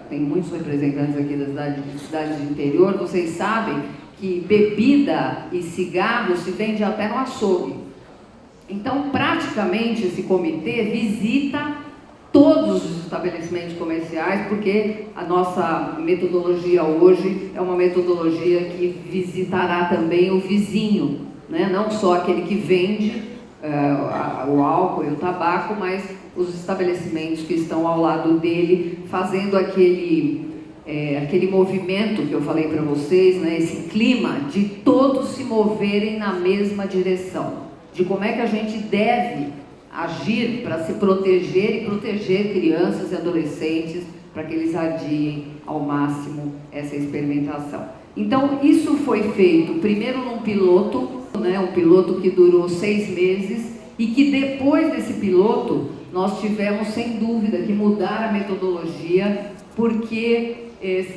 tem muitos representantes aqui da cidade do interior, vocês sabem que bebida e cigarro se vende até no açougue. Então, praticamente, esse comitê visita todos os estabelecimentos comerciais, porque a nossa metodologia hoje é uma metodologia que visitará também o vizinho, né? Não só aquele que vende o álcool e o tabaco, mas os estabelecimentos que estão ao lado dele, fazendo aquele movimento que eu falei para vocês, né? Esse clima de todos se moverem na mesma direção, de como é que a gente deve agir para se proteger e proteger crianças e adolescentes, para que eles adiem ao máximo essa experimentação. Então, isso foi feito primeiro num piloto, né, um piloto que durou 6 meses, e que depois desse piloto nós tivemos, sem dúvida, que mudar a metodologia, porque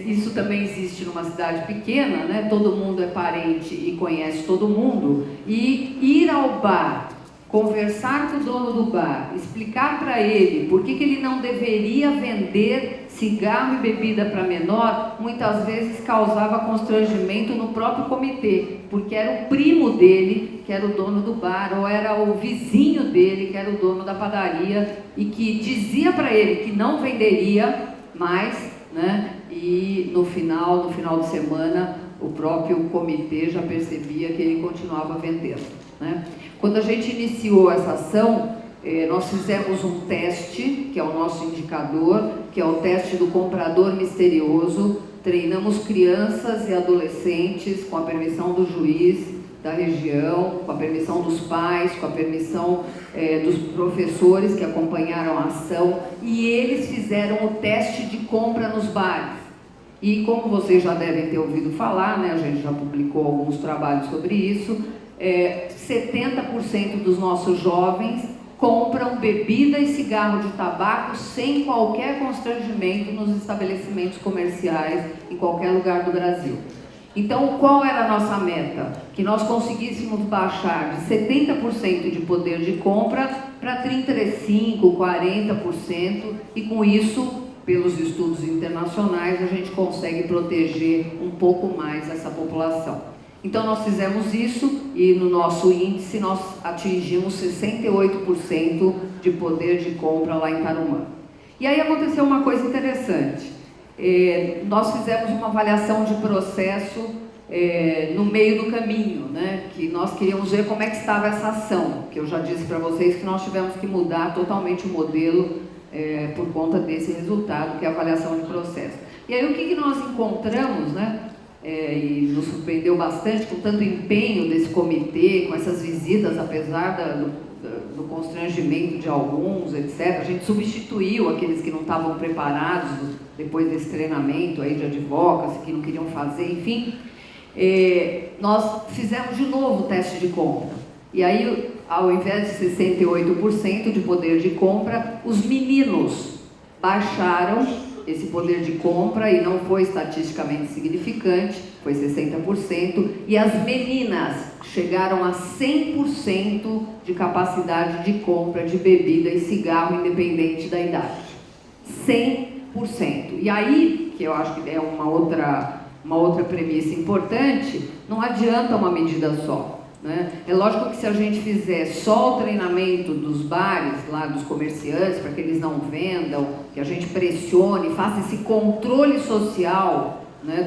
isso também existe numa cidade pequena, né? Todo mundo é parente e conhece todo mundo, e ir ao bar, conversar com o dono do bar, explicar para ele por que ele não deveria vender cigarro e bebida para menor, muitas vezes causava constrangimento no próprio comitê, porque era o primo dele que era o dono do bar, ou era o vizinho dele que era o dono da padaria, e que dizia para ele que não venderia mais, né? E no final de semana o próprio comitê já percebia que ele continuava vendendo, né? Quando a gente iniciou essa ação, nós fizemos um teste, que é o nosso indicador, que é o teste do comprador misterioso. Treinamos crianças e adolescentes com a permissão do juiz da região, com a permissão dos pais, com a permissão dos professores que acompanharam a ação, e eles fizeram o teste de compra nos bares. E como vocês já devem ter ouvido falar, né, a gente já publicou alguns trabalhos sobre isso, 70% dos nossos jovens compram bebida e cigarro de tabaco sem qualquer constrangimento nos estabelecimentos comerciais em qualquer lugar do Brasil. Então, qual era a nossa meta? Que nós conseguíssemos baixar de 70% de poder de compra para 35%, 40%, e com isso, pelos estudos internacionais, a gente consegue proteger um pouco mais essa população. Então, nós fizemos isso e no nosso índice nós atingimos 68% de poder de compra lá em Tarumã. E aí aconteceu uma coisa interessante. Nós fizemos uma avaliação de processo no meio do caminho, né? Que nós queríamos ver como é que estava essa ação, que eu já disse para vocês que nós tivemos que mudar totalmente o modelo por conta desse resultado, que é a avaliação de processo. E aí o que nós encontramos, né? E nos surpreendeu bastante com tanto empenho desse comitê, com essas visitas, apesar do constrangimento de alguns, etc. A gente substituiu aqueles que não estavam preparados depois desse treinamento aí de advocacy, que não queriam fazer, enfim. Nós fizemos de novo o teste de compra. E aí, ao invés de 68% de poder de compra, os meninos baixaram esse poder de compra, e não foi estatisticamente significante, foi 60%, e as meninas chegaram a 100% de capacidade de compra de bebida e cigarro, independente da idade. 100%. E aí, que eu acho que é uma outra premissa importante, não adianta uma medida só. Né? É lógico que se a gente fizer só o treinamento dos bares, lá dos comerciantes, para que eles não vendam, que a gente pressione, faça esse controle social, né,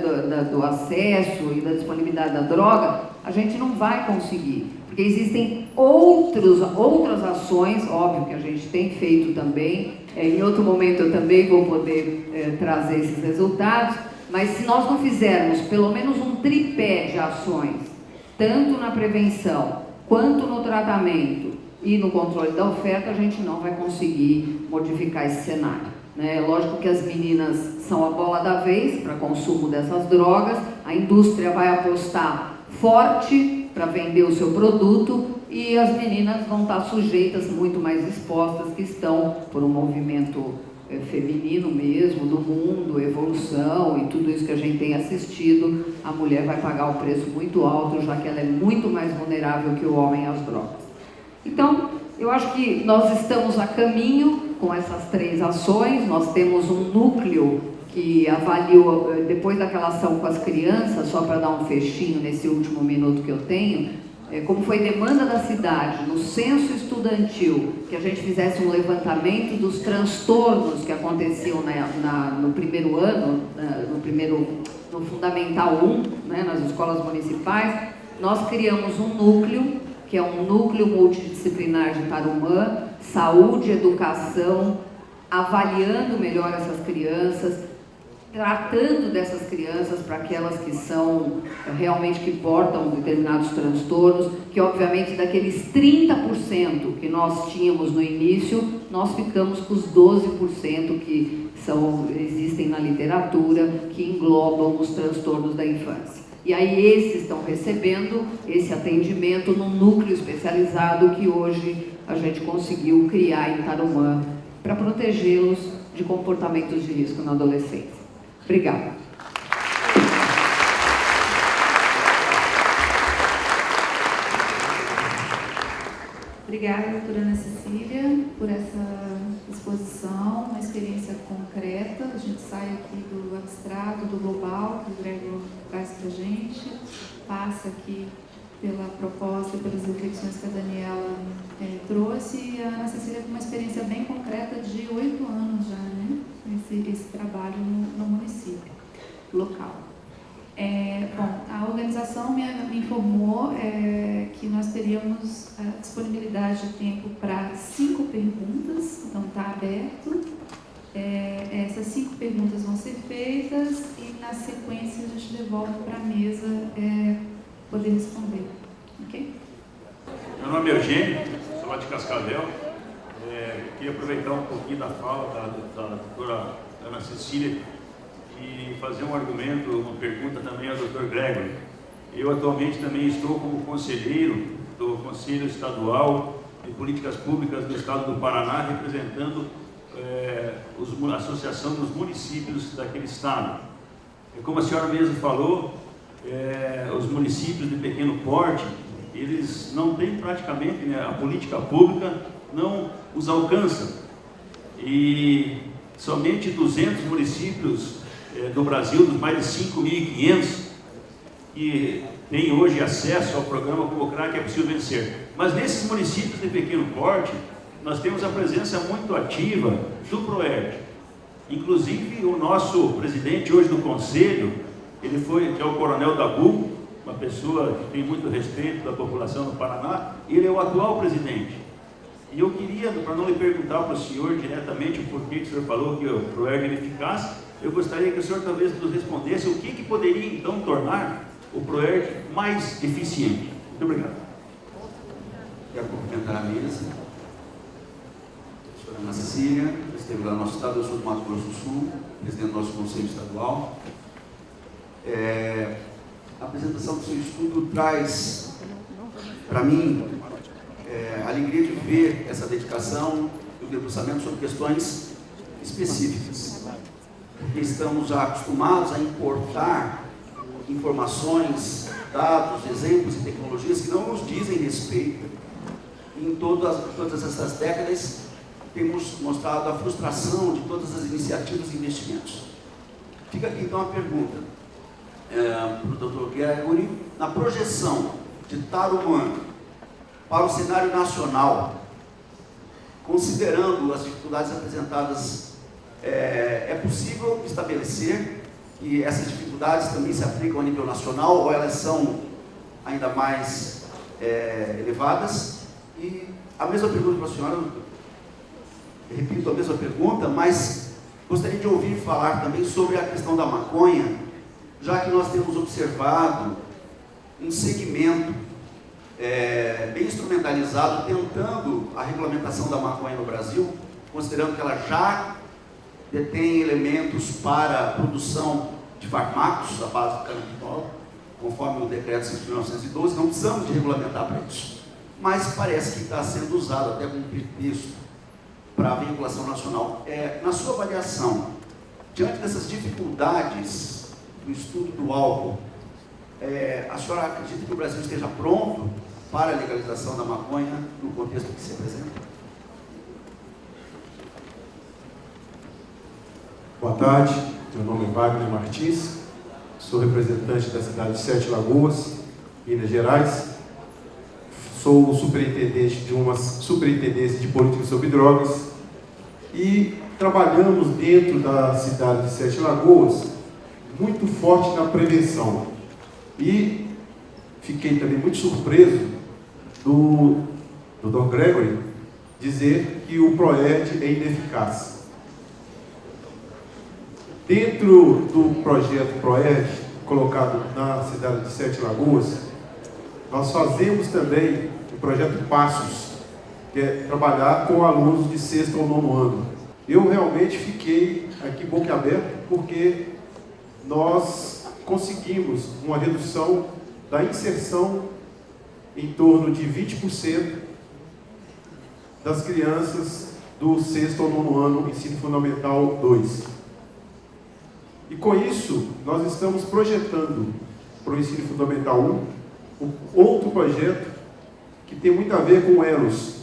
do acesso e da disponibilidade da droga, a gente não vai conseguir. Porque existem outras ações, óbvio que a gente tem feito também, em outro momento eu também vou poder trazer esses resultados, mas se nós não fizermos pelo menos um tripé de ações, tanto na prevenção, quanto no tratamento e no controle da oferta, a gente não vai conseguir modificar esse cenário. Né? É lógico que as meninas são a bola da vez para consumo dessas drogas, a indústria vai apostar forte para vender o seu produto e as meninas vão estar sujeitas, muito mais expostas, que estão por um movimento feminino mesmo, do mundo, evolução e tudo isso que a gente tem assistido, a mulher vai pagar um preço muito alto, já que ela é muito mais vulnerável que o homem às drogas. Então, eu acho que nós estamos a caminho com essas 3 ações, nós temos um núcleo que avaliou, depois daquela ação com as crianças, só para dar um fechinho nesse último minuto que eu tenho, como foi demanda da cidade, no censo estudantil, que a gente fizesse um levantamento dos transtornos que aconteciam no primeiro ano, no Fundamental 1, né, nas escolas municipais, nós criamos um núcleo, que é um núcleo multidisciplinar de Tarumã, saúde, educação, avaliando melhor essas crianças, tratando dessas crianças para aquelas que são realmente que portam determinados transtornos, que obviamente daqueles 30% que nós tínhamos no início, nós ficamos com os 12% que existem na literatura, que englobam os transtornos da infância. E aí esses estão recebendo esse atendimento num núcleo especializado que hoje a gente conseguiu criar em Tarumã para protegê-los de comportamentos de risco na adolescência. Obrigada.
Obrigada, doutora Ana Cecília, por essa exposição, uma experiência concreta. A gente sai aqui do abstrato, do global, que o Gregor traz para a gente, passa aqui pela proposta e pelas reflexões que a Daniela trouxe, e a Ana Cecília com uma experiência bem concreta de 8 anos já, né? Esse trabalho no município local. Bom, a organização me informou que nós teríamos a disponibilidade de tempo para 5 perguntas, então está aberto. Essas 5 perguntas vão ser feitas e, na sequência, a gente devolve para a mesa poder responder. Ok?
Meu nome é Eugênio, sou lá de Cascavel. Queria aproveitar um pouquinho da fala da doutora Ana Cecília e fazer um argumento, uma pergunta também ao doutor Gregor. Eu atualmente também estou como conselheiro do Conselho Estadual de Políticas Públicas do Estado do Paraná, representando a Associação dos Municípios daquele estado. Como a senhora mesmo falou, os municípios de pequeno porte, eles não têm praticamente, né, a política pública não os alcança. E somente 200 municípios do Brasil, dos mais de 5.500, que têm hoje acesso ao programa Como Crack é Possível Vencer. Mas nesses municípios de pequeno porte, nós temos a presença muito ativa do PROERD. Inclusive, o nosso presidente hoje do Conselho, que é o Coronel Dabu, uma pessoa que tem muito respeito da população do Paraná, ele é o atual presidente. E eu queria, para não lhe perguntar para o senhor diretamente o porquê que o senhor falou que o PROERD é eficaz, eu gostaria que o senhor talvez nos respondesse o que poderia então tornar o PROERD mais eficiente. Muito obrigado.
Quero cumprimentar a mesa. Ana Cecília, esteve lá no nosso estado, eu sou do Mato Grosso do Sul, presidente do nosso Conselho Estadual. A apresentação do seu estudo traz, para mim, a alegria de ver essa dedicação e o debruçamento sobre questões específicas. Porque estamos já acostumados a importar informações, dados, exemplos e tecnologias que não nos dizem respeito. Em todas essas décadas, temos mostrado a frustração de todas as iniciativas e investimentos. Fica aqui então a pergunta para o Dr. Gregory: na projeção de Tarumã para o cenário nacional, considerando as dificuldades apresentadas, é possível estabelecer que essas dificuldades também se aplicam a nível nacional ou elas são ainda mais elevadas? E a mesma pergunta para a senhora, repito a mesma pergunta, mas gostaria de ouvir falar também sobre a questão da maconha, já que nós temos observado um segmento bem instrumentalizado tentando a regulamentação da maconha no Brasil, considerando que ela já detém elementos para a produção de fármacos à base do canabinol, conforme o decreto 5.912, não precisamos de regulamentar para isso. Mas parece que está sendo usado até como pretexto para a vinculação nacional. Na sua avaliação, diante dessas dificuldades do estudo do álcool, a senhora acredita que o Brasil esteja pronto para a legalização da maconha no contexto que se apresenta?
Boa tarde, meu nome é Wagner Martins, sou representante da cidade de Sete Lagoas, Minas Gerais. Sou o superintendente de uma superintendência de política sobre drogas e trabalhamos dentro da cidade de Sete Lagoas muito forte na prevenção. E fiquei também muito surpreso do Dr. Gregory dizer que o PROERD é ineficaz. Dentro do projeto PROERD, colocado na cidade de Sete Lagoas, nós fazemos também o projeto Passos, que é trabalhar com alunos de 6º ou 9º ano. Eu realmente fiquei aqui boca aberta, porque nós conseguimos uma redução da inserção em torno de 20% das crianças do 6º ou 9º ano, ensino fundamental 2. E com isso, nós estamos projetando para o ensino fundamental 1 outro projeto que tem muito a ver com o ELOS.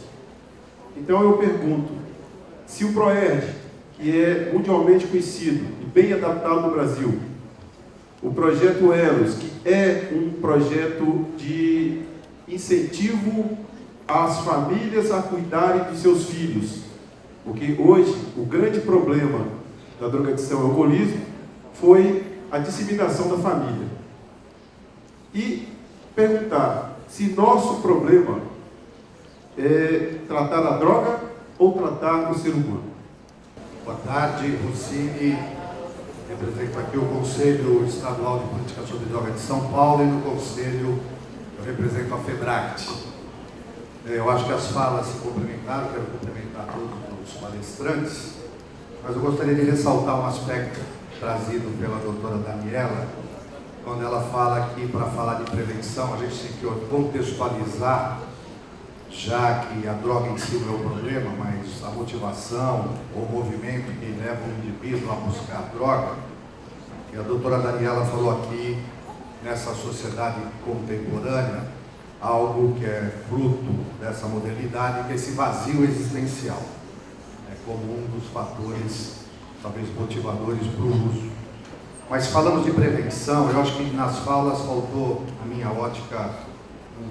Então eu pergunto, se o PROERD, que é mundialmente conhecido e bem adaptado no Brasil, o projeto ELOS, que é um projeto de incentivo às famílias a cuidarem dos seus filhos, porque hoje o grande problema da drogadição e alcoolismo foi a disseminação da família. E perguntar se nosso problema é tratar a droga ou tratar o ser humano.
Boa tarde, Rossini. Represento aqui o Conselho Estadual de Política sobre Droga de São Paulo e no Conselho eu represento a FEDRACT. Eu acho que as falas se complementaram, quero cumprimentar todos os palestrantes, mas eu gostaria de ressaltar um aspecto trazido pela doutora Daniela, quando ela fala aqui, para falar de prevenção, a gente tem que contextualizar, já que a droga em si não é o problema, mas a motivação, o movimento que leva o indivíduo a buscar a droga. E a doutora Daniela falou aqui, nessa sociedade contemporânea, algo que é fruto dessa modernidade, que é esse vazio existencial. É como um dos fatores, talvez motivadores para o uso. Mas falamos de prevenção, eu acho que nas falas faltou, na minha ótica,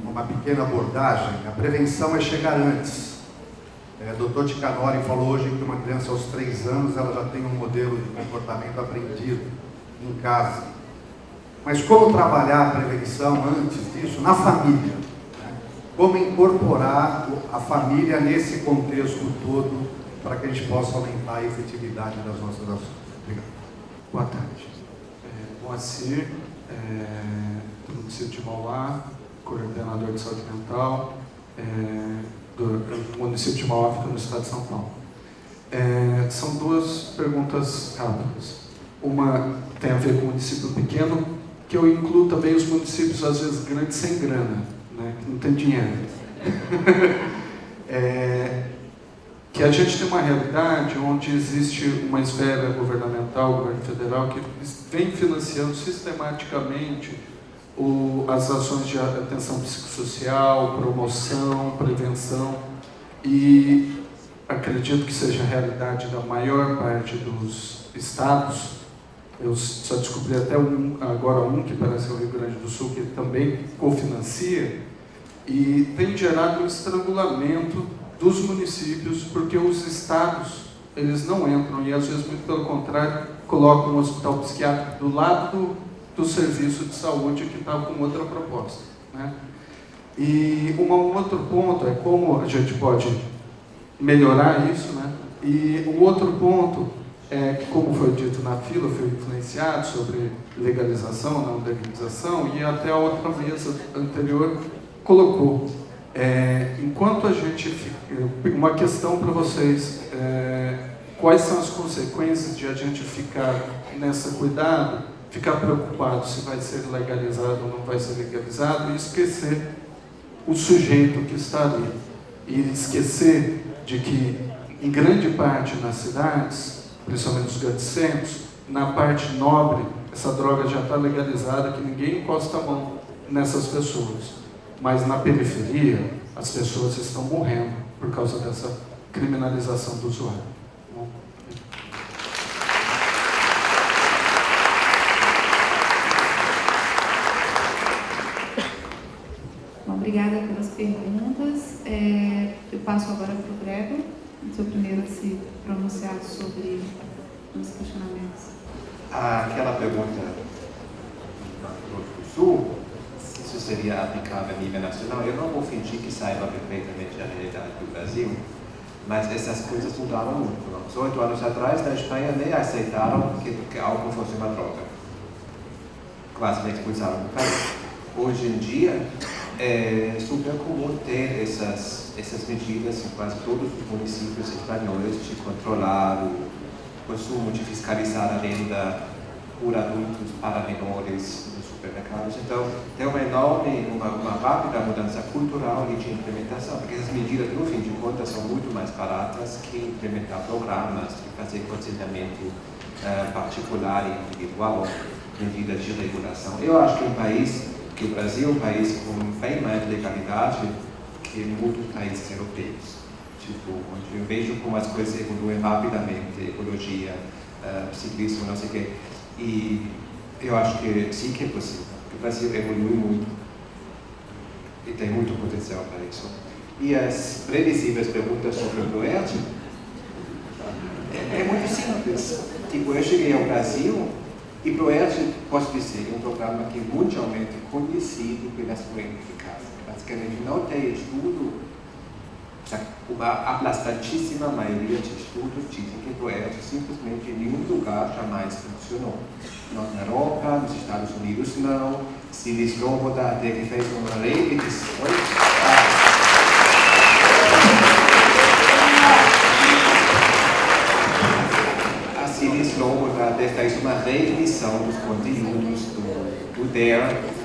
uma pequena abordagem. A prevenção é chegar antes. O Dr. Ticanori falou hoje que uma criança aos 3 anos ela já tem um modelo de comportamento aprendido em casa. Mas como trabalhar a prevenção antes disso na família? Como incorporar a família nesse contexto todo para que a gente possa aumentar a efetividade das nossas ações? Obrigado.
Boa tarde. Moacir, do município de Mauá, coordenador de saúde mental, do município de Mauá, fica no estado de São Paulo. São duas perguntas rápidas. Uma tem a ver com o município pequeno, que eu incluo também os municípios, às vezes, grandes sem grana, né, que não tem dinheiro. Que a gente tem uma realidade onde existe uma esfera governamental, governo federal, que vem financiando sistematicamente as ações de atenção psicossocial, promoção, prevenção, e acredito que seja a realidade da maior parte dos estados. Eu só descobri até agora um que parece o Rio Grande do Sul, que também cofinancia, e tem gerado um estrangulamento dos municípios, porque os estados, eles não entram, e às vezes, muito pelo contrário, colocam um hospital psiquiátrico do lado do serviço de saúde que está com outra proposta, né? E um outro ponto é como a gente pode melhorar isso, né? E um outro ponto é que, como foi dito na fila, foi influenciado sobre legalização, não legalização, e até a outra mesa anterior colocou. Enquanto a gente... Uma questão para vocês, quais são as consequências de a gente ficar nessa cuidado, ficar preocupado se vai ser legalizado ou não vai ser legalizado, e esquecer o sujeito que está ali. E esquecer de que, em grande parte nas cidades, principalmente nos grandes centros, na parte nobre, essa droga já está legalizada, que ninguém encosta a mão nessas pessoas. Mas na periferia, as pessoas estão morrendo por causa dessa criminalização do usuário.
Obrigada pelas perguntas. Eu passo agora para o Gregor, seu primeiro a se pronunciar sobre os questionamentos.
Aquela pergunta do Mato Grosso do Sul, se isso seria aplicável a nível nacional, eu não vou fingir que saiba perfeitamente a realidade do Brasil, mas essas coisas mudaram muito. 18 anos atrás, na Espanha, nem aceitaram que álcool fosse uma droga. Quase me expulsaram do país. Hoje em dia, é super comum ter essas medidas em quase todos os municípios espanhóis de controlar o consumo, de fiscalizar a venda por adultos para menores nos supermercados. Então, tem uma rápida mudança cultural e de implementação, porque essas medidas, no fim de contas, são muito mais baratas que implementar programas, de fazer aconselhamento particular e individual, medidas de regulação. Eu acho que o Brasil é um país com bem mais legalidade que muitos países europeus. Onde eu vejo como as coisas evoluem rapidamente, ecologia, ciclismo, não sei o quê. E eu acho que sim que é possível. O Brasil evolui muito e tem muito potencial para isso. E as previsíveis perguntas sobre o ProERD é muito simples. Eu cheguei ao Brasil e ProERD, posso dizer, é um programa que é mundialmente conhecido pela sua eficácia. Basicamente, não tem estudo, uma aplastantíssima maioria de estudos dizem que ProERD simplesmente em nenhum lugar jamais funcionou. Não na Europa, nos Estados Unidos não. Silis Sloboda até que fez uma reedição. Silis Sloboda até fez uma reedição dos conteúdos do DARE.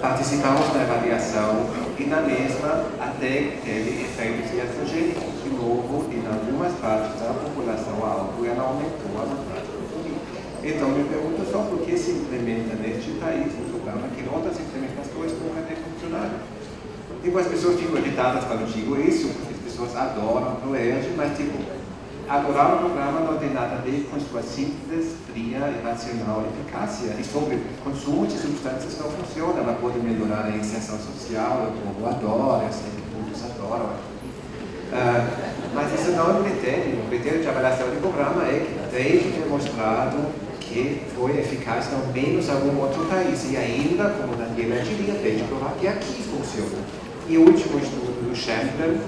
Participamos da avaliação e na mesma até teve efeitos iatrogênicos. De novo, em algumas partes da população a álcool ela aumentou a vontade de consumir. Então, me pergunto só por que se implementa neste país um programa que em outras implementações nunca tem funcionado. Tipo, as pessoas ficam irritadas quando digo isso, porque as pessoas adoram o ProERD, mas adorar o programa não tem nada a ver com sua simples, fria e racional eficácia. E sobre consumo de substâncias não funciona, ela pode melhorar a inserção social, o povo adora, eu sei que todos adoram. Mas isso não é um critério. O critério de avaliação do programa é que tem demonstrado que foi eficaz não menos algum outro país. E ainda, como Daniela diria, tem de provar que aqui funciona. E o último estudo do Chandler,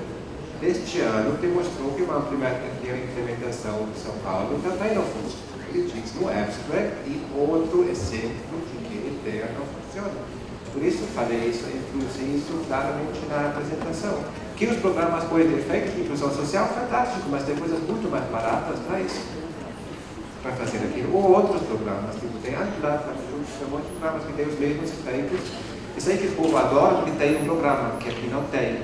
deste ano, demonstrou que uma primeira implementação de São Paulo também não funciona. Ele diz no abstract e outro exemplo de que ideia não funciona. Por isso falei isso, inclusive isso claramente na apresentação. Que os programas podem ter feito de inclusão social, fantástico, mas tem coisas muito mais baratas para isso, para fazer aquilo. Ou outros programas, tipo, tem muitos programas que têm os mesmos efeitos. Eu sei que o povo adora porque tem um programa que aqui não tem.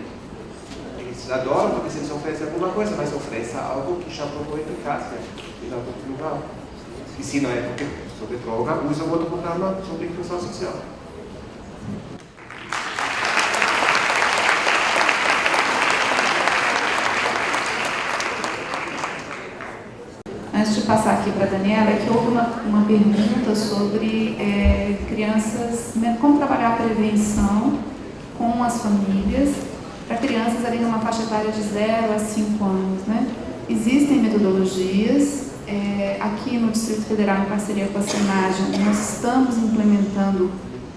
Eles adoram porque eles oferecem alguma coisa, mas oferecem algo que já provou eficácia em algum lugar. E se não é porque sobre droga, usa outro programa sobre inclusão social.
antes de passar aqui para a Daniela, é que houve uma pergunta sobre crianças, como trabalhar a prevenção com as famílias para crianças ali numa faixa etária de 0 a 5 anos, né? Existem metodologias, aqui no Distrito Federal, em parceria com a Senage, nós estamos implementando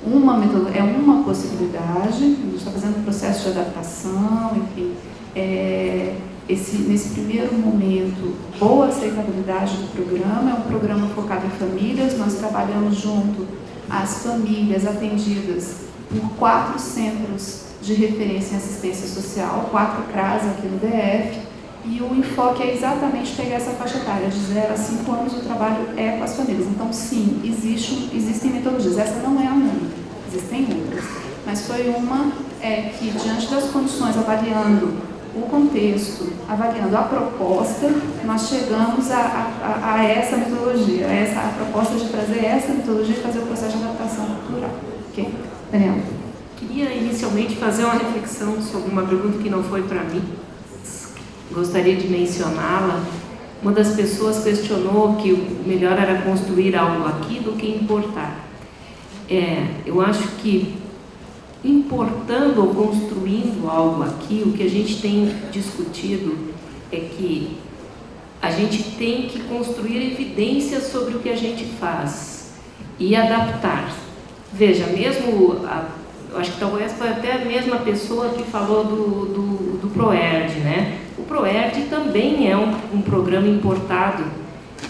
uma possibilidade, a gente está fazendo um processo de adaptação, enfim, nesse primeiro momento, boa aceitabilidade do programa, é um programa focado em famílias, nós trabalhamos junto às famílias atendidas por 4 centros de referência em assistência social, 4 CRAS aqui no DF, e o enfoque é exatamente pegar essa faixa etária, de 0 a 5 anos, o trabalho é com as famílias. Então, sim, existem metodologias, essa não é a única, existem outras, mas foi uma que, diante das condições, avaliando o contexto, avaliando a proposta, nós chegamos a essa metodologia, a proposta de trazer essa metodologia e fazer o processo de adaptação cultural. Ok? Daniela?
Queria inicialmente fazer uma reflexão sobre uma pergunta que não foi para mim. Gostaria de mencioná-la. Uma das pessoas questionou que o melhor era construir algo aqui do que importar. Eu acho que importando ou construindo algo aqui, o que a gente tem discutido é que a gente tem que construir evidências sobre o que a gente faz e adaptar. Veja, mesmo, eu acho que talvez foi até a mesma pessoa que falou do ProERD, né? O ProERD também é um programa importado.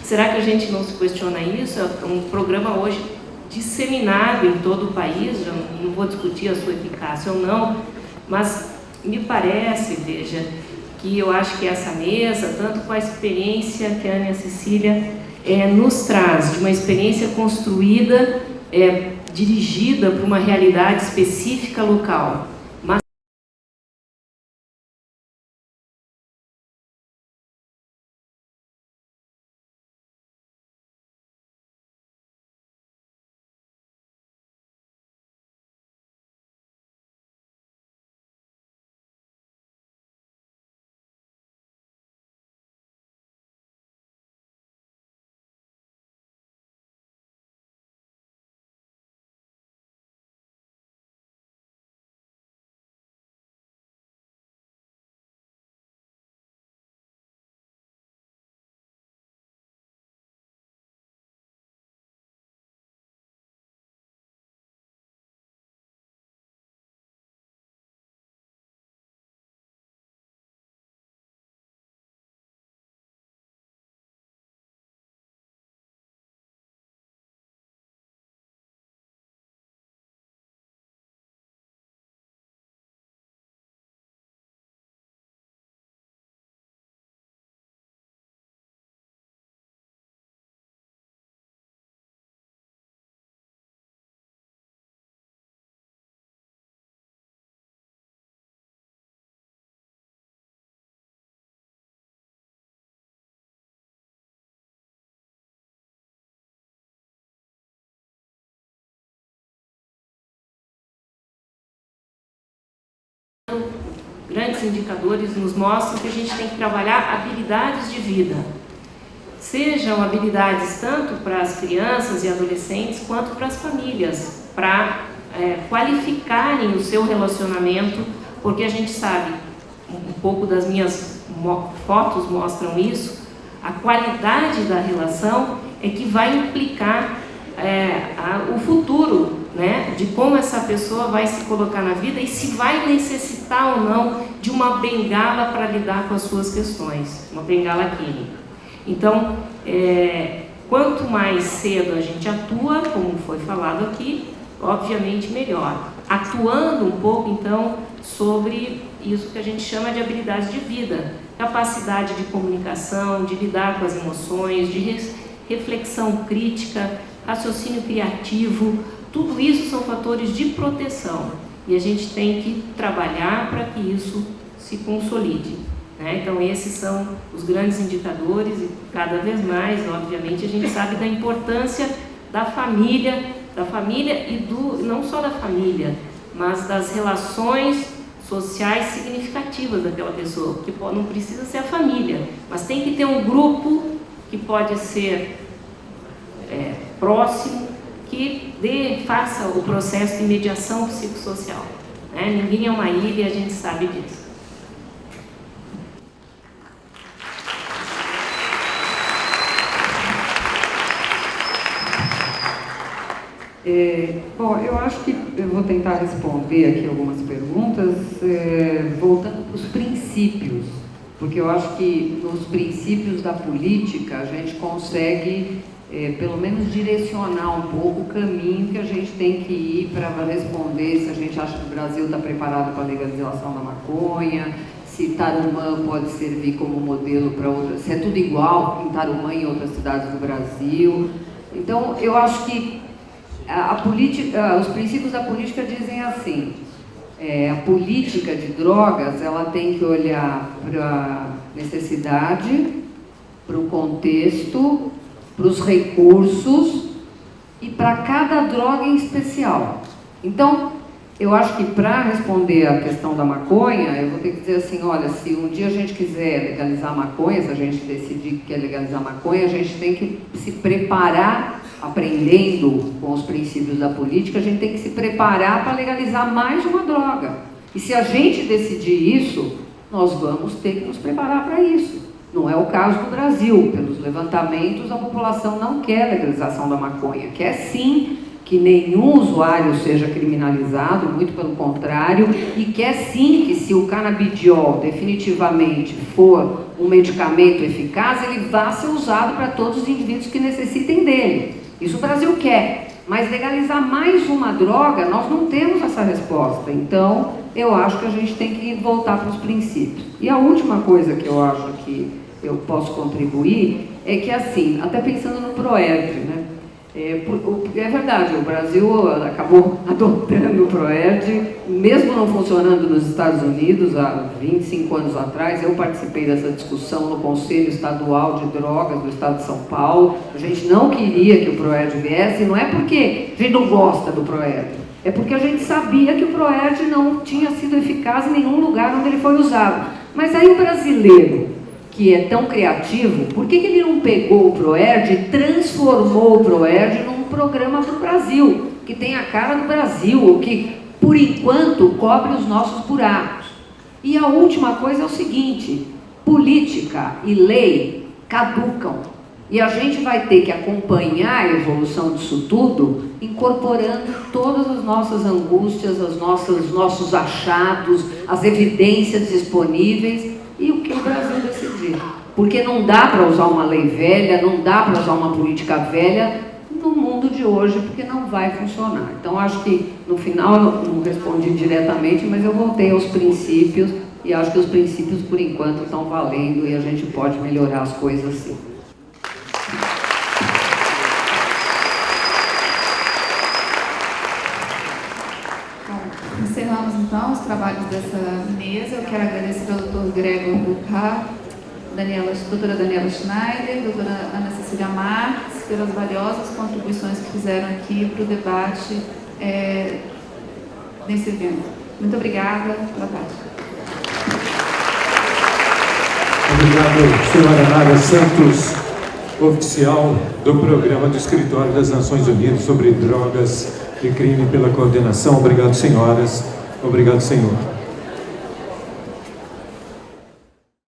Será que a gente não se questiona isso? É um programa hoje disseminado em todo o país, já não vou discutir a sua eficácia ou não, mas me parece, veja, que eu acho que essa mesa, tanto com a experiência que a Ana Cecília nos traz, de uma experiência construída, dirigida para uma realidade específica local, mas grandes indicadores nos mostram que a gente tem que trabalhar habilidades de vida. Sejam habilidades tanto para as crianças e adolescentes quanto para as famílias, para qualificarem o seu relacionamento, porque a gente sabe, um pouco das minhas fotos mostram isso, a qualidade da relação é que vai implicar o futuro, né, de como essa pessoa vai se colocar na vida e se vai necessitar ou não de uma bengala para lidar com as suas questões, uma bengala química. Então, quanto mais cedo a gente atua, como foi falado aqui, obviamente melhor. Atuando um pouco, então, sobre isso que a gente chama de habilidade de vida, capacidade de comunicação, de lidar com as emoções, de reflexão crítica, raciocínio criativo, tudo isso são fatores de proteção e a gente tem que trabalhar para que isso se consolide, né? Então esses são os grandes indicadores e cada vez mais, obviamente, a gente sabe da importância da família e não só da família, mas das relações sociais significativas daquela pessoa, porque não precisa ser a família, mas tem que ter um grupo que pode ser próximo, que faça o processo de mediação psicossocial. Né? Ninguém é uma ilha e a gente sabe disso.
Bom, eu acho que eu vou tentar responder aqui algumas perguntas, voltando para os princípios, porque eu acho que nos princípios da política a gente consegue, pelo menos, direcionar um pouco o caminho que a gente tem que ir para responder se a gente acha que o Brasil está preparado para a legalização da maconha, se Tarumã pode servir como modelo para outras, se é tudo igual em Tarumã e em outras cidades do Brasil. Então, eu acho que os princípios da política dizem assim: a política de drogas ela tem que olhar para a necessidade, para o contexto, para os recursos e para cada droga em especial. Então, eu acho que para responder a questão da maconha, eu vou ter que dizer assim, olha, se um dia a gente quiser legalizar a maconha, se a gente decidir que quer legalizar a maconha, a gente tem que se preparar, aprendendo com os princípios da política, a gente tem que se preparar para legalizar mais uma droga. E se a gente decidir isso, nós vamos ter que nos preparar para isso. Não é o caso do Brasil. Pelos levantamentos, a população não quer legalização da maconha. Quer sim que nenhum usuário seja criminalizado, muito pelo contrário, e quer sim que, se o canabidiol definitivamente for um medicamento eficaz, ele vá ser usado para todos os indivíduos que necessitem dele. Isso o Brasil quer, mas legalizar mais uma droga, nós não temos essa resposta. Então, eu acho que a gente tem que voltar para os princípios. E a última coisa que eu acho que eu posso contribuir é que, assim, até pensando no PROERD, né? É verdade, o Brasil acabou adotando o PROERD, mesmo não funcionando nos Estados Unidos há 25 anos atrás. Eu participei dessa discussão no Conselho Estadual de Drogas do Estado de São Paulo. A gente não queria que o PROERD viesse, não é porque a gente não gosta do PROERD, é porque a gente sabia que o PROERD não tinha sido eficaz em nenhum lugar onde ele foi usado. Mas aí o brasileiro, que é tão criativo, por que ele não pegou o PROERD e transformou o PROERD num programa para o Brasil, que tem a cara do Brasil, ou que, por enquanto, cobre os nossos buracos? E a última coisa é o seguinte: política e lei caducam. E a gente vai ter que acompanhar a evolução disso tudo, incorporando todas as nossas angústias, os nossos achados, as evidências disponíveis, e o que o Brasil decidir. Porque não dá para usar uma lei velha, não dá para usar uma política velha no mundo de hoje, porque não vai funcionar. Então, acho que, no final, eu não respondi diretamente, mas eu voltei aos princípios, e acho que os princípios, por enquanto, estão valendo, e a gente pode melhorar as coisas sim.
Encerramos então os trabalhos dessa mesa. Eu quero agradecer ao Dr. Gregor Burkhardt, doutora Daniela Schneider, doutora Ana Cecília Marques, pelas valiosas contribuições que fizeram aqui para o debate nesse evento. Muito obrigada. Boa tarde.
Obrigado, senhora Nara Santos, oficial do Programa do Escritório das Nações Unidas sobre Drogas e Crime, pela coordenação. Obrigado, senhoras. Obrigado, senhor.